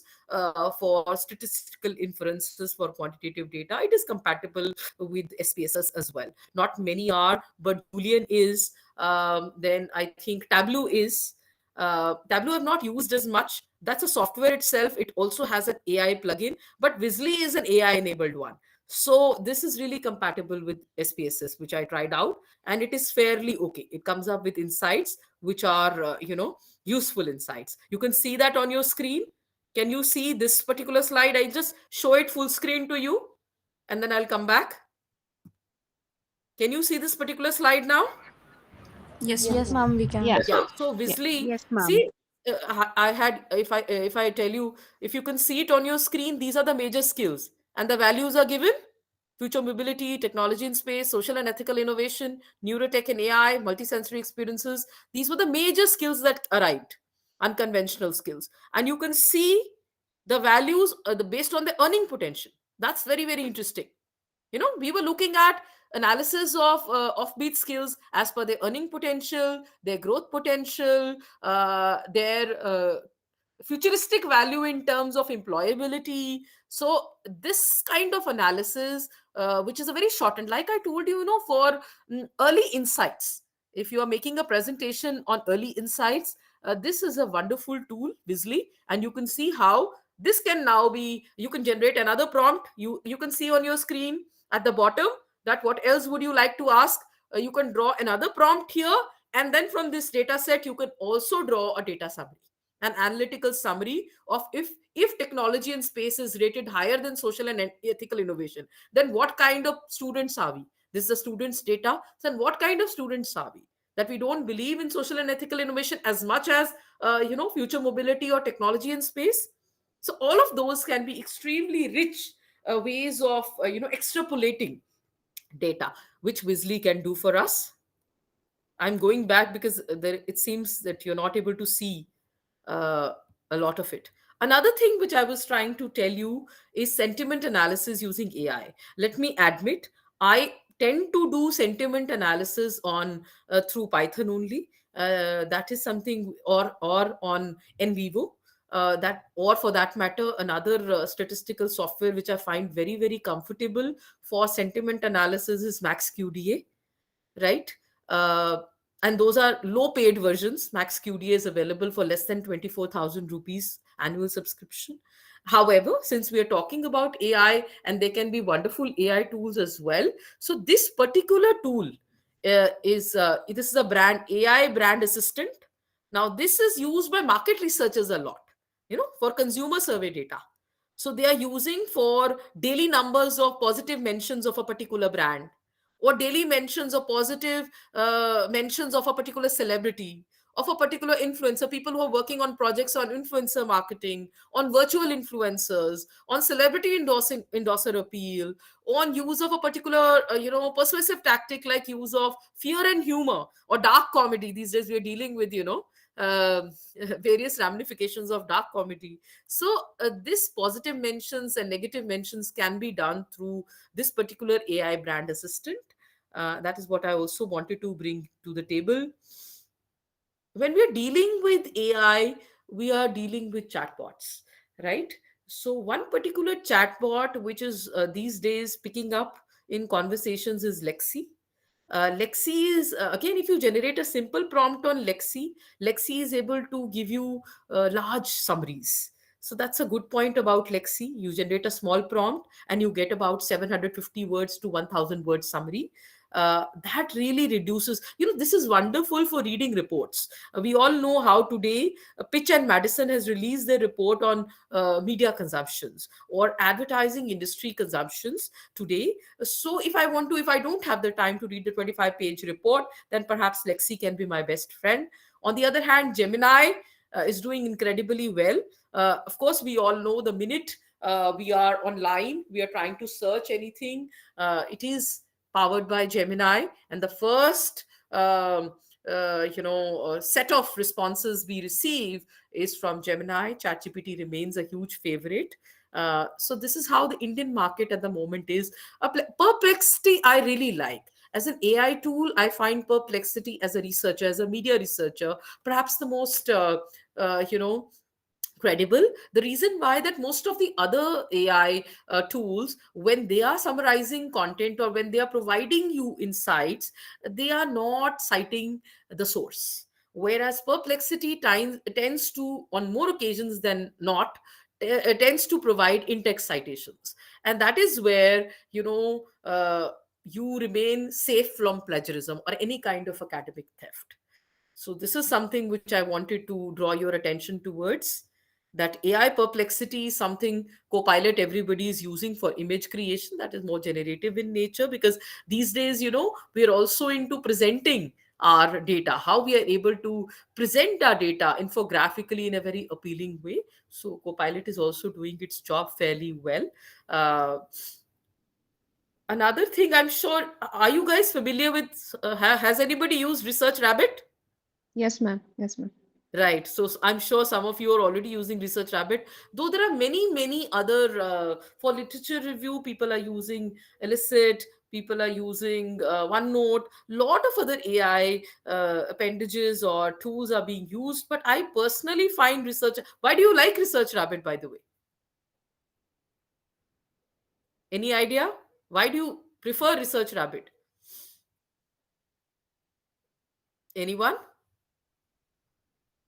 for statistical inferences for quantitative data. It is compatible with SPSS as well. Not many are, but Boolean is. Then I think Tableau is. Tableau I've not used as much. That's a software itself. It also has an AI plugin, but Wizzly is an AI enabled one. So this is really compatible with SPSS, which I tried out, and it is fairly okay. It comes up with insights which are, useful insights. You can see that on your screen. Can you see this particular slide? I just show it full screen to you, and then I'll come back. Can you see this particular slide now? Yes, Yes, yes, ma'am. ma'am, we can. Yeah. Yes, Yeah. ma'am. So Yeah. Visly, Yes, ma'am. see, I had, if I tell you, if you can see it on your screen, these are the major skills, and the values are given: future mobility, technology in space, social and ethical innovation, neurotech and AI, multisensory experiences. These were the major skills that arrived, unconventional skills, and you can see the values, based on the earning potential. That's very, very interesting. We were looking at analysis of offbeat skills as per their earning potential, their growth potential, their futuristic value in terms of employability. So this kind of analysis, which is a very short, and like I told you, for early insights, if you are making a presentation on early insights, this is a wonderful tool, Bizly, and you can see how this can now be, you can generate another prompt. You can see on your screen at the bottom that what else would you like to ask. You can draw another prompt here, and then from this data set you can also draw a data summary, an analytical summary of, if technology and space is rated higher than social and ethical innovation, then what kind of students are we? This is the students data. Then what kind of students are we, that we don't believe in social and ethical innovation as much as future mobility or technology and space? So all of those can be extremely rich ways of extrapolating data, which Weasley can do for us. I'm going back because it seems that you're not able to see uh, a lot of it. Another thing which I was trying to tell you is sentiment analysis using AI. Let me admit, I tend to do sentiment analysis on through Python only. That is something, or on NVivo. That, or for that matter, another statistical software which I find very, very comfortable for sentiment analysis is MaxQDA, right? Uh, and those are low paid versions. Max QDA is available for less than 24,000 rupees annual subscription. However, since we are talking about AI, and there can be wonderful AI tools as well. So this particular tool is this is a brand AI brand assistant. Now this is used by market researchers a lot, for consumer survey data. So they are using for daily numbers of positive mentions of a particular brand, or daily mentions or positive mentions of a particular celebrity, of a particular influencer, people who are working on projects on influencer marketing, on virtual influencers, on celebrity endorser appeal, on use of a particular persuasive tactic, like use of fear and humor or dark comedy. These days we are dealing with um various ramifications of dark comedy. So this positive mentions and negative mentions can be done through this particular AI brand assistant. That is what I also wanted to bring to the table. When we are dealing with AI, we are dealing with chatbots, right? So, one particular chatbot which is these days picking up in conversations is Lexi. Lexi is, again, if you generate a simple prompt on Lexi, Lexi is able to give you large summaries. So that's a good point about Lexi. You generate a small prompt and you get about 750 words to 1000 word summary. That really reduces, this is wonderful for reading reports. We all know how today Pitch and Madison has released their report on media consumptions or advertising industry consumptions today. So if I don't have the time to read the 25-page report, then perhaps Lexi can be my best friend. On the other hand, Gemini is doing incredibly well. Of course, we all know the minute we are online, we are trying to search anything, it is powered by Gemini, and the first set of responses we receive is from Gemini. ChatGPT remains a huge favorite. So this is how the Indian market at the moment is. Perplexity I really like. As an AI tool, I find Perplexity, as a researcher, as a media researcher, perhaps the most uh, you know credible. The reason why, that most of the other AI tools, when they are summarizing content or when they are providing you insights, they are not citing the source, whereas Perplexity tends to, on more occasions than not, tends to provide in-text citations, and that is where you remain safe from plagiarism or any kind of academic theft. So this is something which I wanted to draw your attention towards, that AI perplexity is something Copilot everybody is using for image creation that is more generative in nature, because these days, we are also into presenting our data, how we are able to present our data infographically in a very appealing way. So Copilot is also doing its job fairly well. Uh, Another thing, I'm sure, are you guys familiar with, has anybody used Research Rabbit? Yes, ma'am. Yes, ma'am. Right. So I'm sure some of you are already using Research Rabbit, though there are many, many other, for literature review, people are using Elicit, people are using OneNote, lot of other AI appendages or tools are being used. But I personally find Research, why do you like Research Rabbit, by the way? Any idea? Why do you prefer Research Rabbit? Anyone?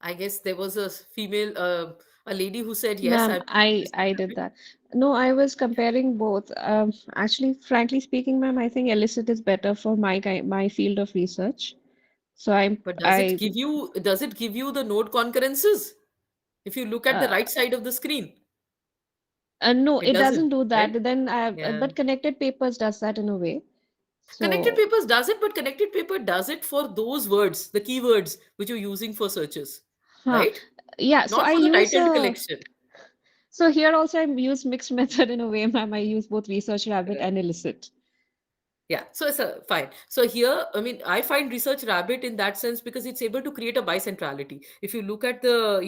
I guess there was a female, a lady who said, yes, Ma'am, I Research I did Rabbit. that. No, I was comparing both. Actually, frankly speaking, ma'am, I think Elicit is better for my field of research. So But I does it give you the node concurrences? If you look at the uh, right side of the screen, no, it it doesn't, doesn't do right? that. Then Yeah. but Connected Papers does that in a way. Connected So, Papers does it, but Connected Paper does it for those words, the keywords which you're using for searches, huh. right? Yeah, so Not I for the use titled collection. so here also I use mixed method in a way, ma'am. I use both Research Rabbit and Elicit. Yeah, so it's fine. So here, I mean, I find Research Rabbit in that sense because it's able to create a bicentrality. If you look at the,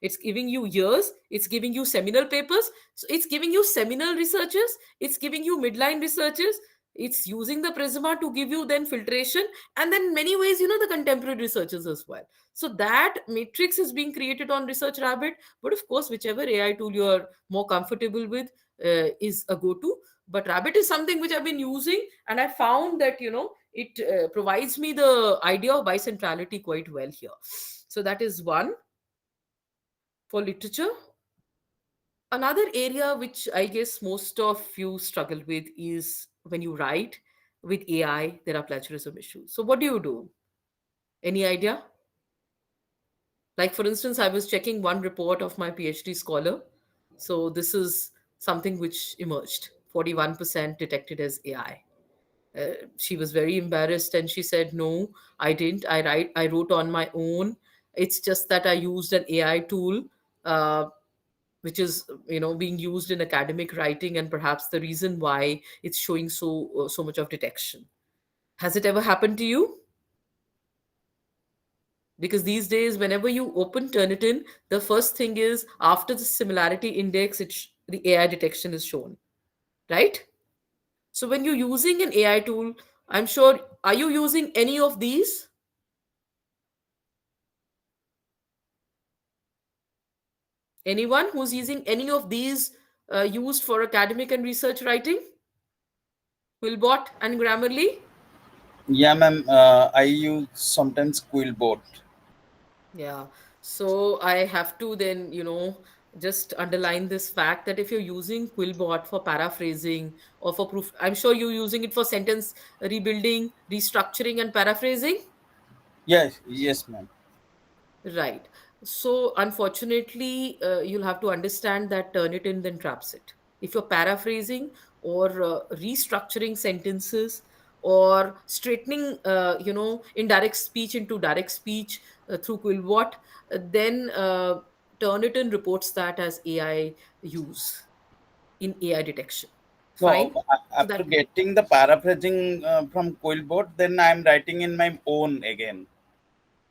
it's giving you years, it's giving you seminal papers, so it's giving you seminal researches, it's giving you midline researches, it's using the Prisma to give you then filtration, and then many ways, the contemporary researchers as well. So that matrix is being created on Research Rabbit, but of course, whichever AI tool you're more comfortable with is a go-to. But Rabbit is something which I've been using, and I found that it provides me the idea of bicentrality quite well here. So that is one for literature. Another area which I guess most of you struggle with is when you write with AI, there are plagiarism issues. So what do you do? Any idea? Like, for instance, I was checking one report of my PhD scholar. So this is something which emerged: 41% detected as AI. She was very embarrassed and she said, no, I didn't. I wrote on my own. It's just that I used an AI tool, uh, which is being used in academic writing, and perhaps the reason why it's showing so much of detection. Has it ever happened to you? Because these days, whenever you open Turnitin, the first thing is, after the similarity index, the AI detection is shown, right? So when you're using an AI tool, I'm sure, are you using any of these? Anyone who's using any of these used for academic and research writing? Quillbot and Grammarly? Yeah, ma'am. I use sometimes Quillbot. Yeah. So I have to then, just underline this fact that if you're using Quillbot for paraphrasing or for proof, I'm sure you're using it for sentence rebuilding, restructuring, and paraphrasing. Yes, yes, ma'am. Right. So, unfortunately, you'll have to understand that Turnitin then traps it. If you're paraphrasing or restructuring sentences or straightening, indirect speech into direct speech through Quillbot, then Turnitin reports that as AI use in AI detection. No, Fine. So after that getting the paraphrasing from Quillbot, then I'm writing in my own again.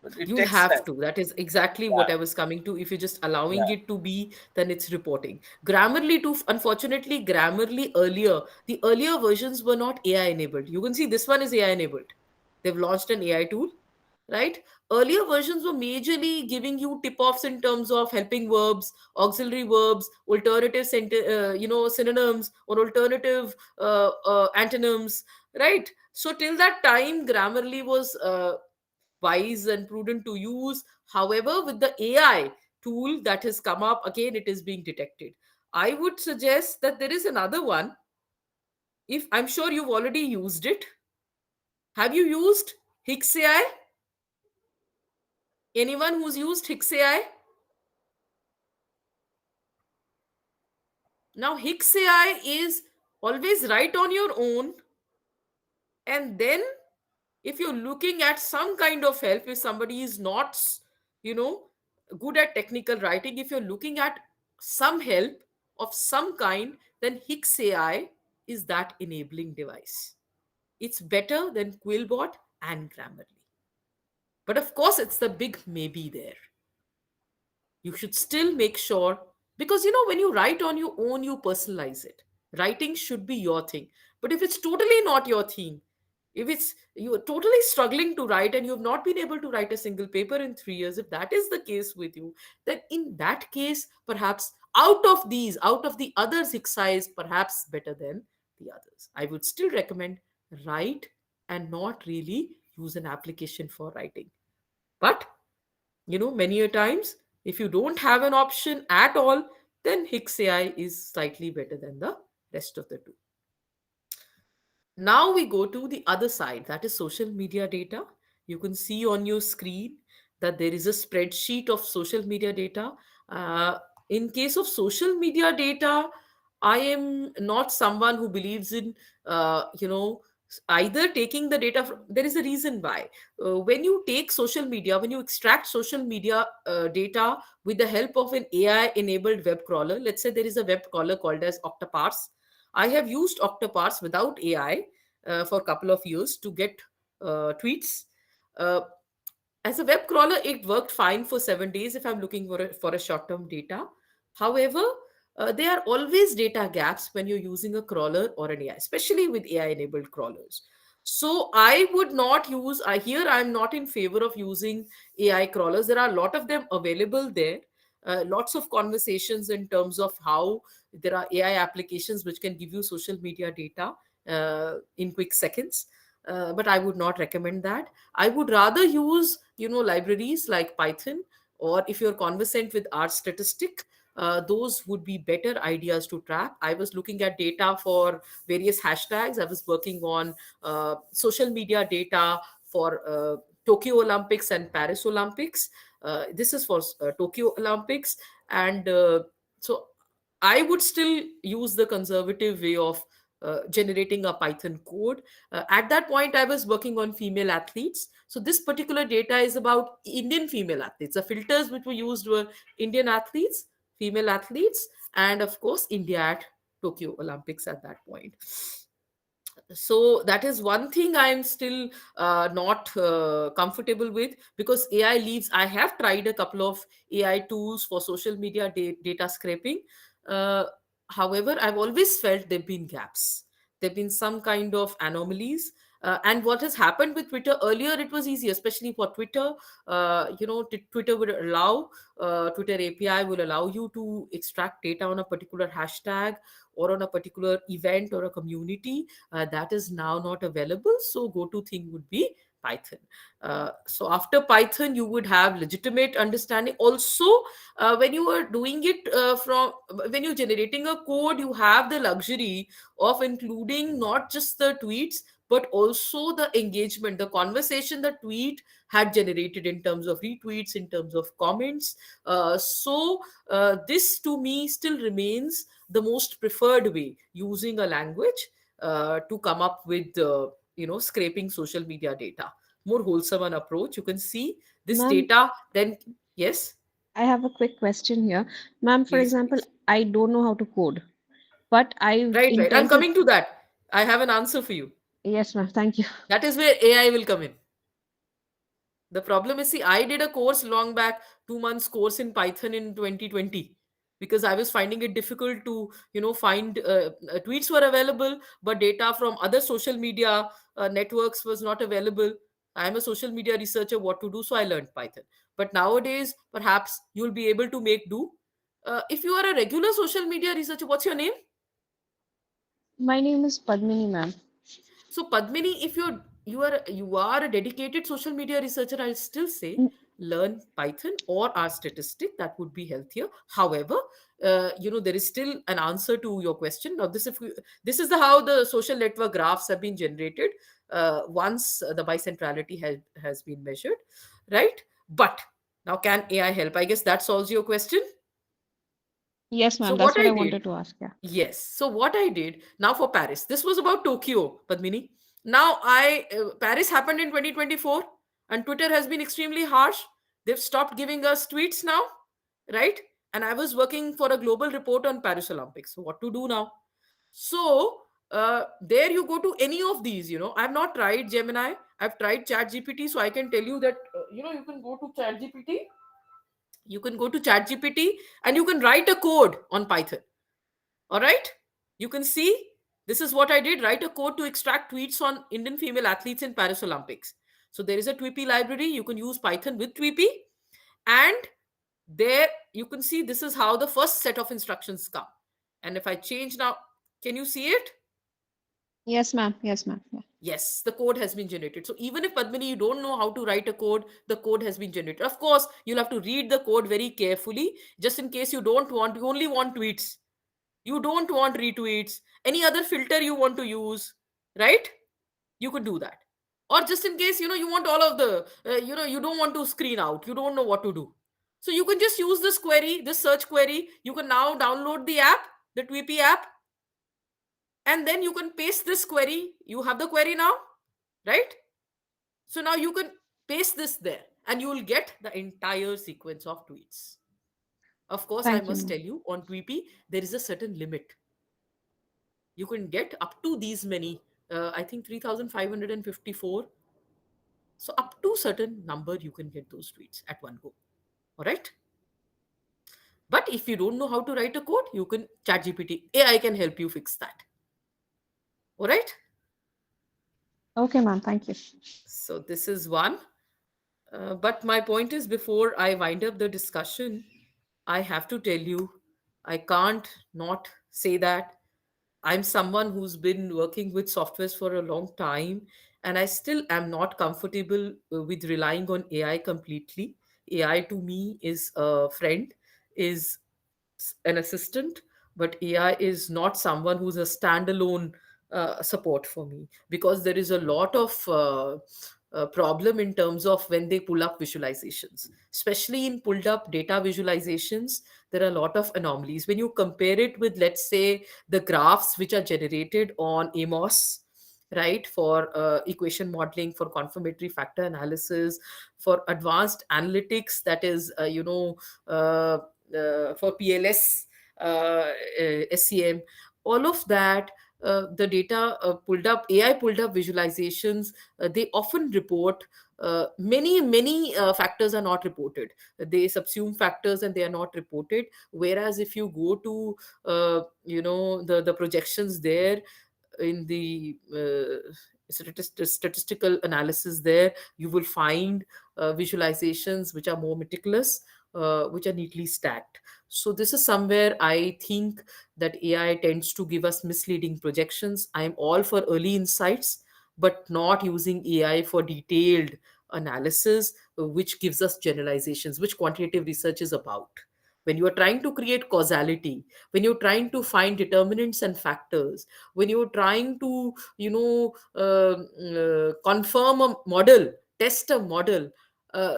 But it you'll takes have time. to. That is exactly Yeah, what I was coming to. If you're just allowing yeah. it to be, then it's reporting. Grammarly, too, unfortunately, Grammarly earlier, the earlier versions were not AI enabled. You can see this one is AI enabled. They've launched an AI tool, right? Earlier versions were majorly giving you tip offs in terms of helping verbs, auxiliary verbs, alternative synonyms or alternative antonyms, right? So till that time, Grammarly was wise and prudent to use. However, with the AI, tool that has come up again, it is being detected. I would suggest that there is another one. If I'm sure you've already used it. Have you used Hicks AI? Anyone who's used Hicks AI? Now, Hicks AI is always write on your own, and then if you're looking at some kind of help, if somebody is not, you know, good at technical writing, if you're looking at some help of some kind, then Hicks AI is that enabling device. It's better than Quillbot and Grammarly. But of course, it's the big maybe there. You should still make sure, because when you write on your own, you personalize it. Writing should be your thing. But if it's totally not your thing, if it's you're totally struggling to write and you've not been able to write a single paper in 3 years, if that is the case with you, then in that case, perhaps out of the others, Hicksai is perhaps better than the others. I would still recommend write and not really use an application for writing. But many a times, if you don't have an option at all, then Hicks AI is slightly better than the rest of the two. Now we go to the other side, that is social media data. You can see on your screen that there is a spreadsheet of social media data. Uh, in case of social media data, I am not someone who believes in, either taking the data from, there is a reason why. When you take social media, when you extract social media data with the help of an AI enabled web crawler, let's say there is a web crawler called as Octoparse. I have used Octoparse without AI for a couple of years to get tweets. Uh, as a web crawler, it worked fine for 7 days if I'm looking for a short term data. However, there are always data gaps when you're using a crawler or an AI, especially with AI enabled crawlers. So I would not use, here I'm not in favor of using AI crawlers. There are a lot of them available there. Lots of conversations in terms of how there are AI applications which can give you social media data in quick seconds. But I would not recommend that. I would rather use, libraries like Python, or if you're conversant with R statistic, those would be better ideas to track. I was looking at data for various hashtags. I was working on social media data for Tokyo Olympics and Paris Olympics. This is for Tokyo Olympics. And so I would still use the conservative way of generating a Python code. At that point, I was working on female athletes. So this particular data is about Indian female athletes. The filters which were used were Indian athletes, female athletes, and of course, India at Tokyo Olympics at that point. So that is one thing I'm still not comfortable with, because AI leaves. I have tried a couple of AI tools for social media data scraping. uh, However, I've always felt there've been gaps, there've been some kind of anomalies. And what has happened with Twitter, earlier it was easy, especially for Twitter. Twitter would allow, Twitter API will allow you to extract data on a particular hashtag or on a particular event or a community. That is now not available. So go-to thing would be Python. So after Python, you would have legitimate understanding. Also, when you are doing it when you're generating a code, you have the luxury of including not just the tweets, but also the engagement, the conversation the tweet had generated in terms of retweets, in terms of comments. This to me still remains the most preferred way, using a language to come up with scraping social media data. More wholesome an approach. You can see this Ma'am, data. Then yes, I have a quick question here. Ma'am, for please, example, please. I don't know how to code, but I Right. I'm intend to. coming to that. I have an answer for you. Yes, ma'am. Thank you. That is where AI will come in. The problem is, see, I did a course long back, 2 months course in Python in 2020, because I was finding it difficult to, find tweets were available, but data from other social media networks was not available. I'm a social media researcher, what to do? So I learned Python. But nowadays, perhaps you'll be able to make do. If you are a regular social media researcher, what's your name? My name is Padmini, ma'am. So Padmini, if you are a dedicated social media researcher, I'll still say learn Python or R statistic. That would be healthier. However, there is still an answer to your question. Now, this is how the social network graphs have been generated once the bicentrality has been measured, right? But now, can AI help? I guess that solves your question. Yes, So ma'am. what That's what I I did, wanted to ask. Yeah. yes. So what I did now for Paris, this was about Tokyo, Padmini. Now Paris happened in 2024, and Twitter has been extremely harsh. They've stopped giving us tweets now, right? And I was working for a global report on Paris Olympics. So what to do now? So there you go to any of these. I've not tried Gemini. I've tried Chat GPT, so I can tell you that you can go to Chat GPT. You can go to Chat GPT and you can write a code on Python. All right. You can see this is what I did, write a code to extract tweets on Indian female athletes in Paris Olympics. So there is a Tweepy library. You can use Python with Tweepy. And there you can see this is how the first set of instructions come. And if I change now, can you see it? Yes, ma'am. Yes, ma'am. Yeah. Yes, the code has been generated. So even if Padmini, you don't know how to write a code, the code has been generated. Of course, you'll have to read the code very carefully, just in case you only want tweets. You don't want retweets, any other filter you want to use, right? You could do that. Or just in case, you want all of the, you don't want to screen out, you don't know what to do. So you can just use this query, this search query. You can now download the app, the Tweepy app, and then you can paste this query. You have the query now, right? So now you can paste this there and you will get the entire sequence of tweets. Of course, I Thank you, must ma'am. tell you, on Tweepy, there is a certain limit. You can get up to these many, I think 3554. So up to certain number you can get those tweets at one go. All right. But if you don't know how to write a code, you can chat GPT. AI can help you fix that. All right. Okay, ma'am. Thank you. So this is one. But my point is, before I wind up the discussion, I have to tell you, I can't not say that I'm someone who's been working with softwares for a long time, and I still am not comfortable with relying on AI completely. AI to me is a friend, is an assistant, but AI is not someone who's a standalone support for me, because there is a lot of problem in terms of when they pull up visualizations, especially in pulled up data visualizations. There are a lot of anomalies when you compare it with, let's say, the graphs which are generated on Amos, right, for equation modeling, for confirmatory factor analysis, for advanced analytics, that is for PLS, SEM, all of that. The data pulled up, AI pulled up visualizations, they often report many factors are not reported. They subsume factors and they are not reported. Whereas if you go to the projections there, in the statistical analysis there, you will find visualizations which are more meticulous, which are neatly stacked. So this is somewhere I think that AI tends to give us misleading projections. I'm all for early insights, but not using AI for detailed analysis, which gives us generalizations, which quantitative research is about. When you are trying to create causality, when you're trying to find determinants and factors, when you're trying to confirm a model, test a model,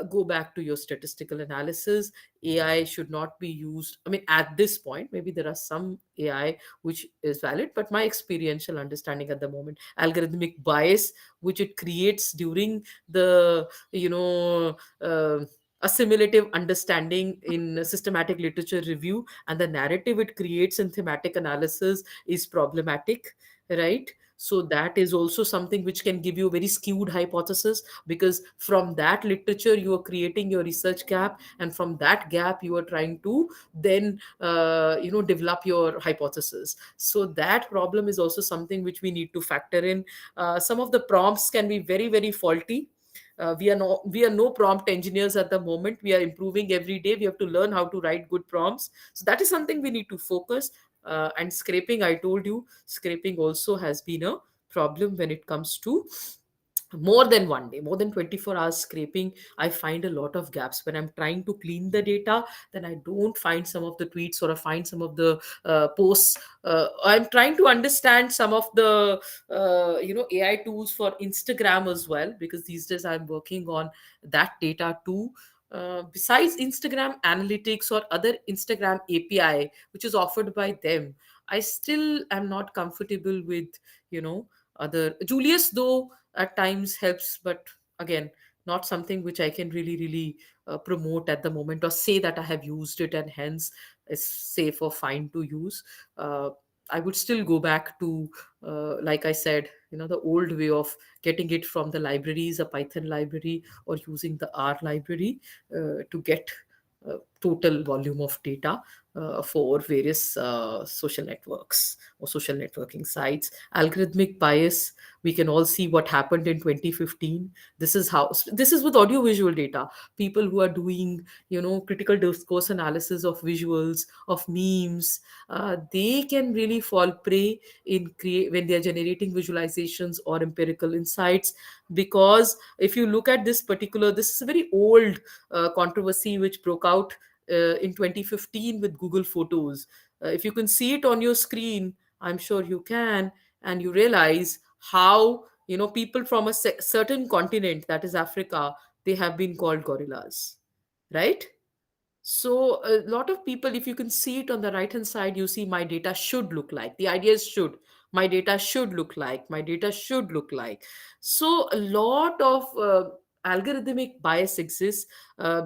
go back to your statistical analysis. AI should not be used, I mean, at this point. Maybe there are some AI which is valid, but my experiential understanding at the moment, algorithmic bias which it creates during the assimilative understanding in systematic literature review, and the narrative it creates in thematic analysis is problematic, right? So that is also something which can give you a very skewed hypothesis, because from that literature you are creating your research gap, and from that gap you are trying to then develop your hypothesis. So that problem is also something which we need to factor in. Some of the prompts can be very, very faulty. We are no prompt engineers at the moment. We are improving every day. We have to learn how to write good prompts. So that is something we need to focus. And scraping, I told you, scraping also has been a problem when it comes to more than one day, more than 24 hours scraping, I find a lot of gaps. When I'm trying to clean the data, then I don't find some of the tweets, or I find some of the posts. I'm trying to understand some of the AI tools for Instagram as well, because these days I'm working on that data too. Besides Instagram analytics or other Instagram API which is offered by them, I still am not comfortable with, you know other Julius, though at times helps, but again, not something which I can really promote at the moment, or say that I have used it and hence is safe or fine to use. uh, I would still go back to, like I said, the old way of getting it from the libraries, a Python library, or using the R library to get total volume of data for various social networks or social networking sites. Algorithmic bias, we can all see what happened in 2015. This is with audiovisual data. People who are doing, critical discourse analysis of visuals, of memes, they can really fall prey in create when they are generating visualizations or empirical insights. Because if you look at this is a very old controversy which broke out in 2015 with Google Photos. If you can see it on your screen, I'm sure you can, and you realize how, people from a certain continent, that is Africa, they have been called gorillas, right? So a lot of people, if you can see it on the right hand side, you see my data should look like. The idea is should. My data should look like. My data should look like. So a lot of algorithmic bias exists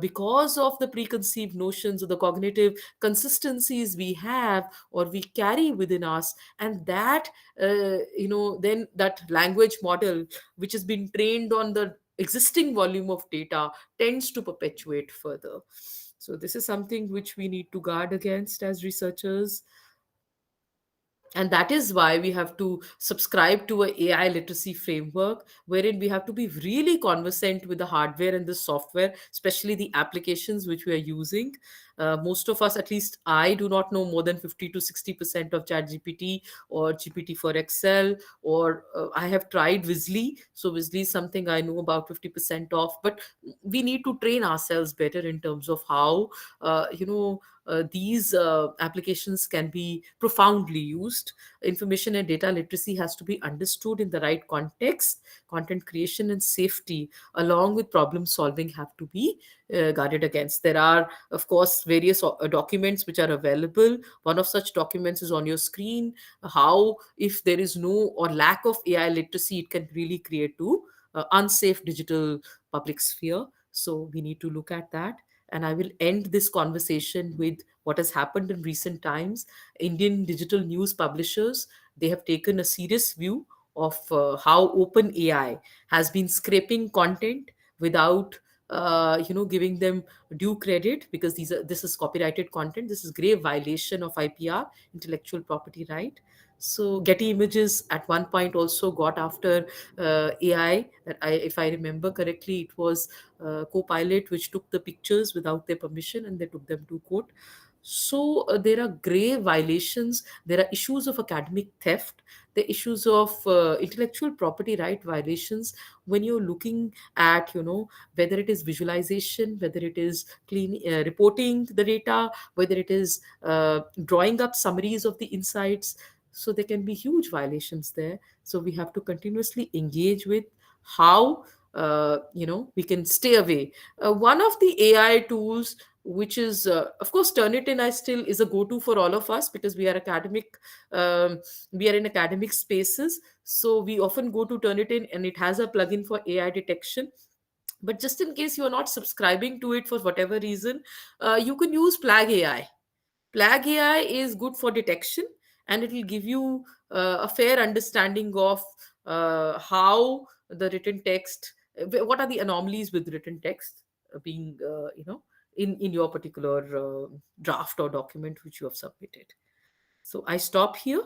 because of the preconceived notions or the cognitive consistencies we have or we carry within us, and that then that language model which has been trained on the existing volume of data tends to perpetuate further. So this is something which we need to guard against as researchers, and that is why we have to subscribe to a AI literacy framework wherein we have to be really conversant with the hardware and the software, especially the applications which we are using. Most of us, at least I, do not know more than 50 to 60% of ChatGPT or GPT for Excel, or I have tried Visly. So Visly is something I know about 50% of, but we need to train ourselves better in terms of how these applications can be profoundly used. Information and data literacy has to be understood in the right context. Content creation and safety, along with problem solving, have to be guarded against. There are, of course, various documents which are available. One of such documents is on your screen. How, if there is no or lack of AI literacy, it can really create to unsafe digital public sphere. So we need to look at that. And I will end this conversation with what has happened in recent times. Indian digital news publishers, they have taken a serious view of how open AI has been scraping content without giving them due credit, because this is copyrighted content. This is grave violation of IPR, intellectual property right. So Getty Images at one point also got after AI. If I remember correctly, it was Copilot which took the pictures without their permission and they took them to court. So there are grave violations. There are issues of academic theft. The issues of intellectual property right violations when you're looking at, whether it is visualization, whether it is clean reporting the data, whether it is drawing up summaries of the insights. So there can be huge violations there. So we have to continuously engage with how we can stay away. One of the AI tools which is, of course, Turnitin I still is a go-to for all of us, because um, we are in academic spaces, so we often go to Turnitin, and it has a plugin for AI detection. But just in case you are not subscribing to it for whatever reason, you can use Plag AI. Plag AI is good for detection, and it will give you a fair understanding of how the written text, what are the anomalies with written text being, in your particular draft or document which you have submitted. So I stop here.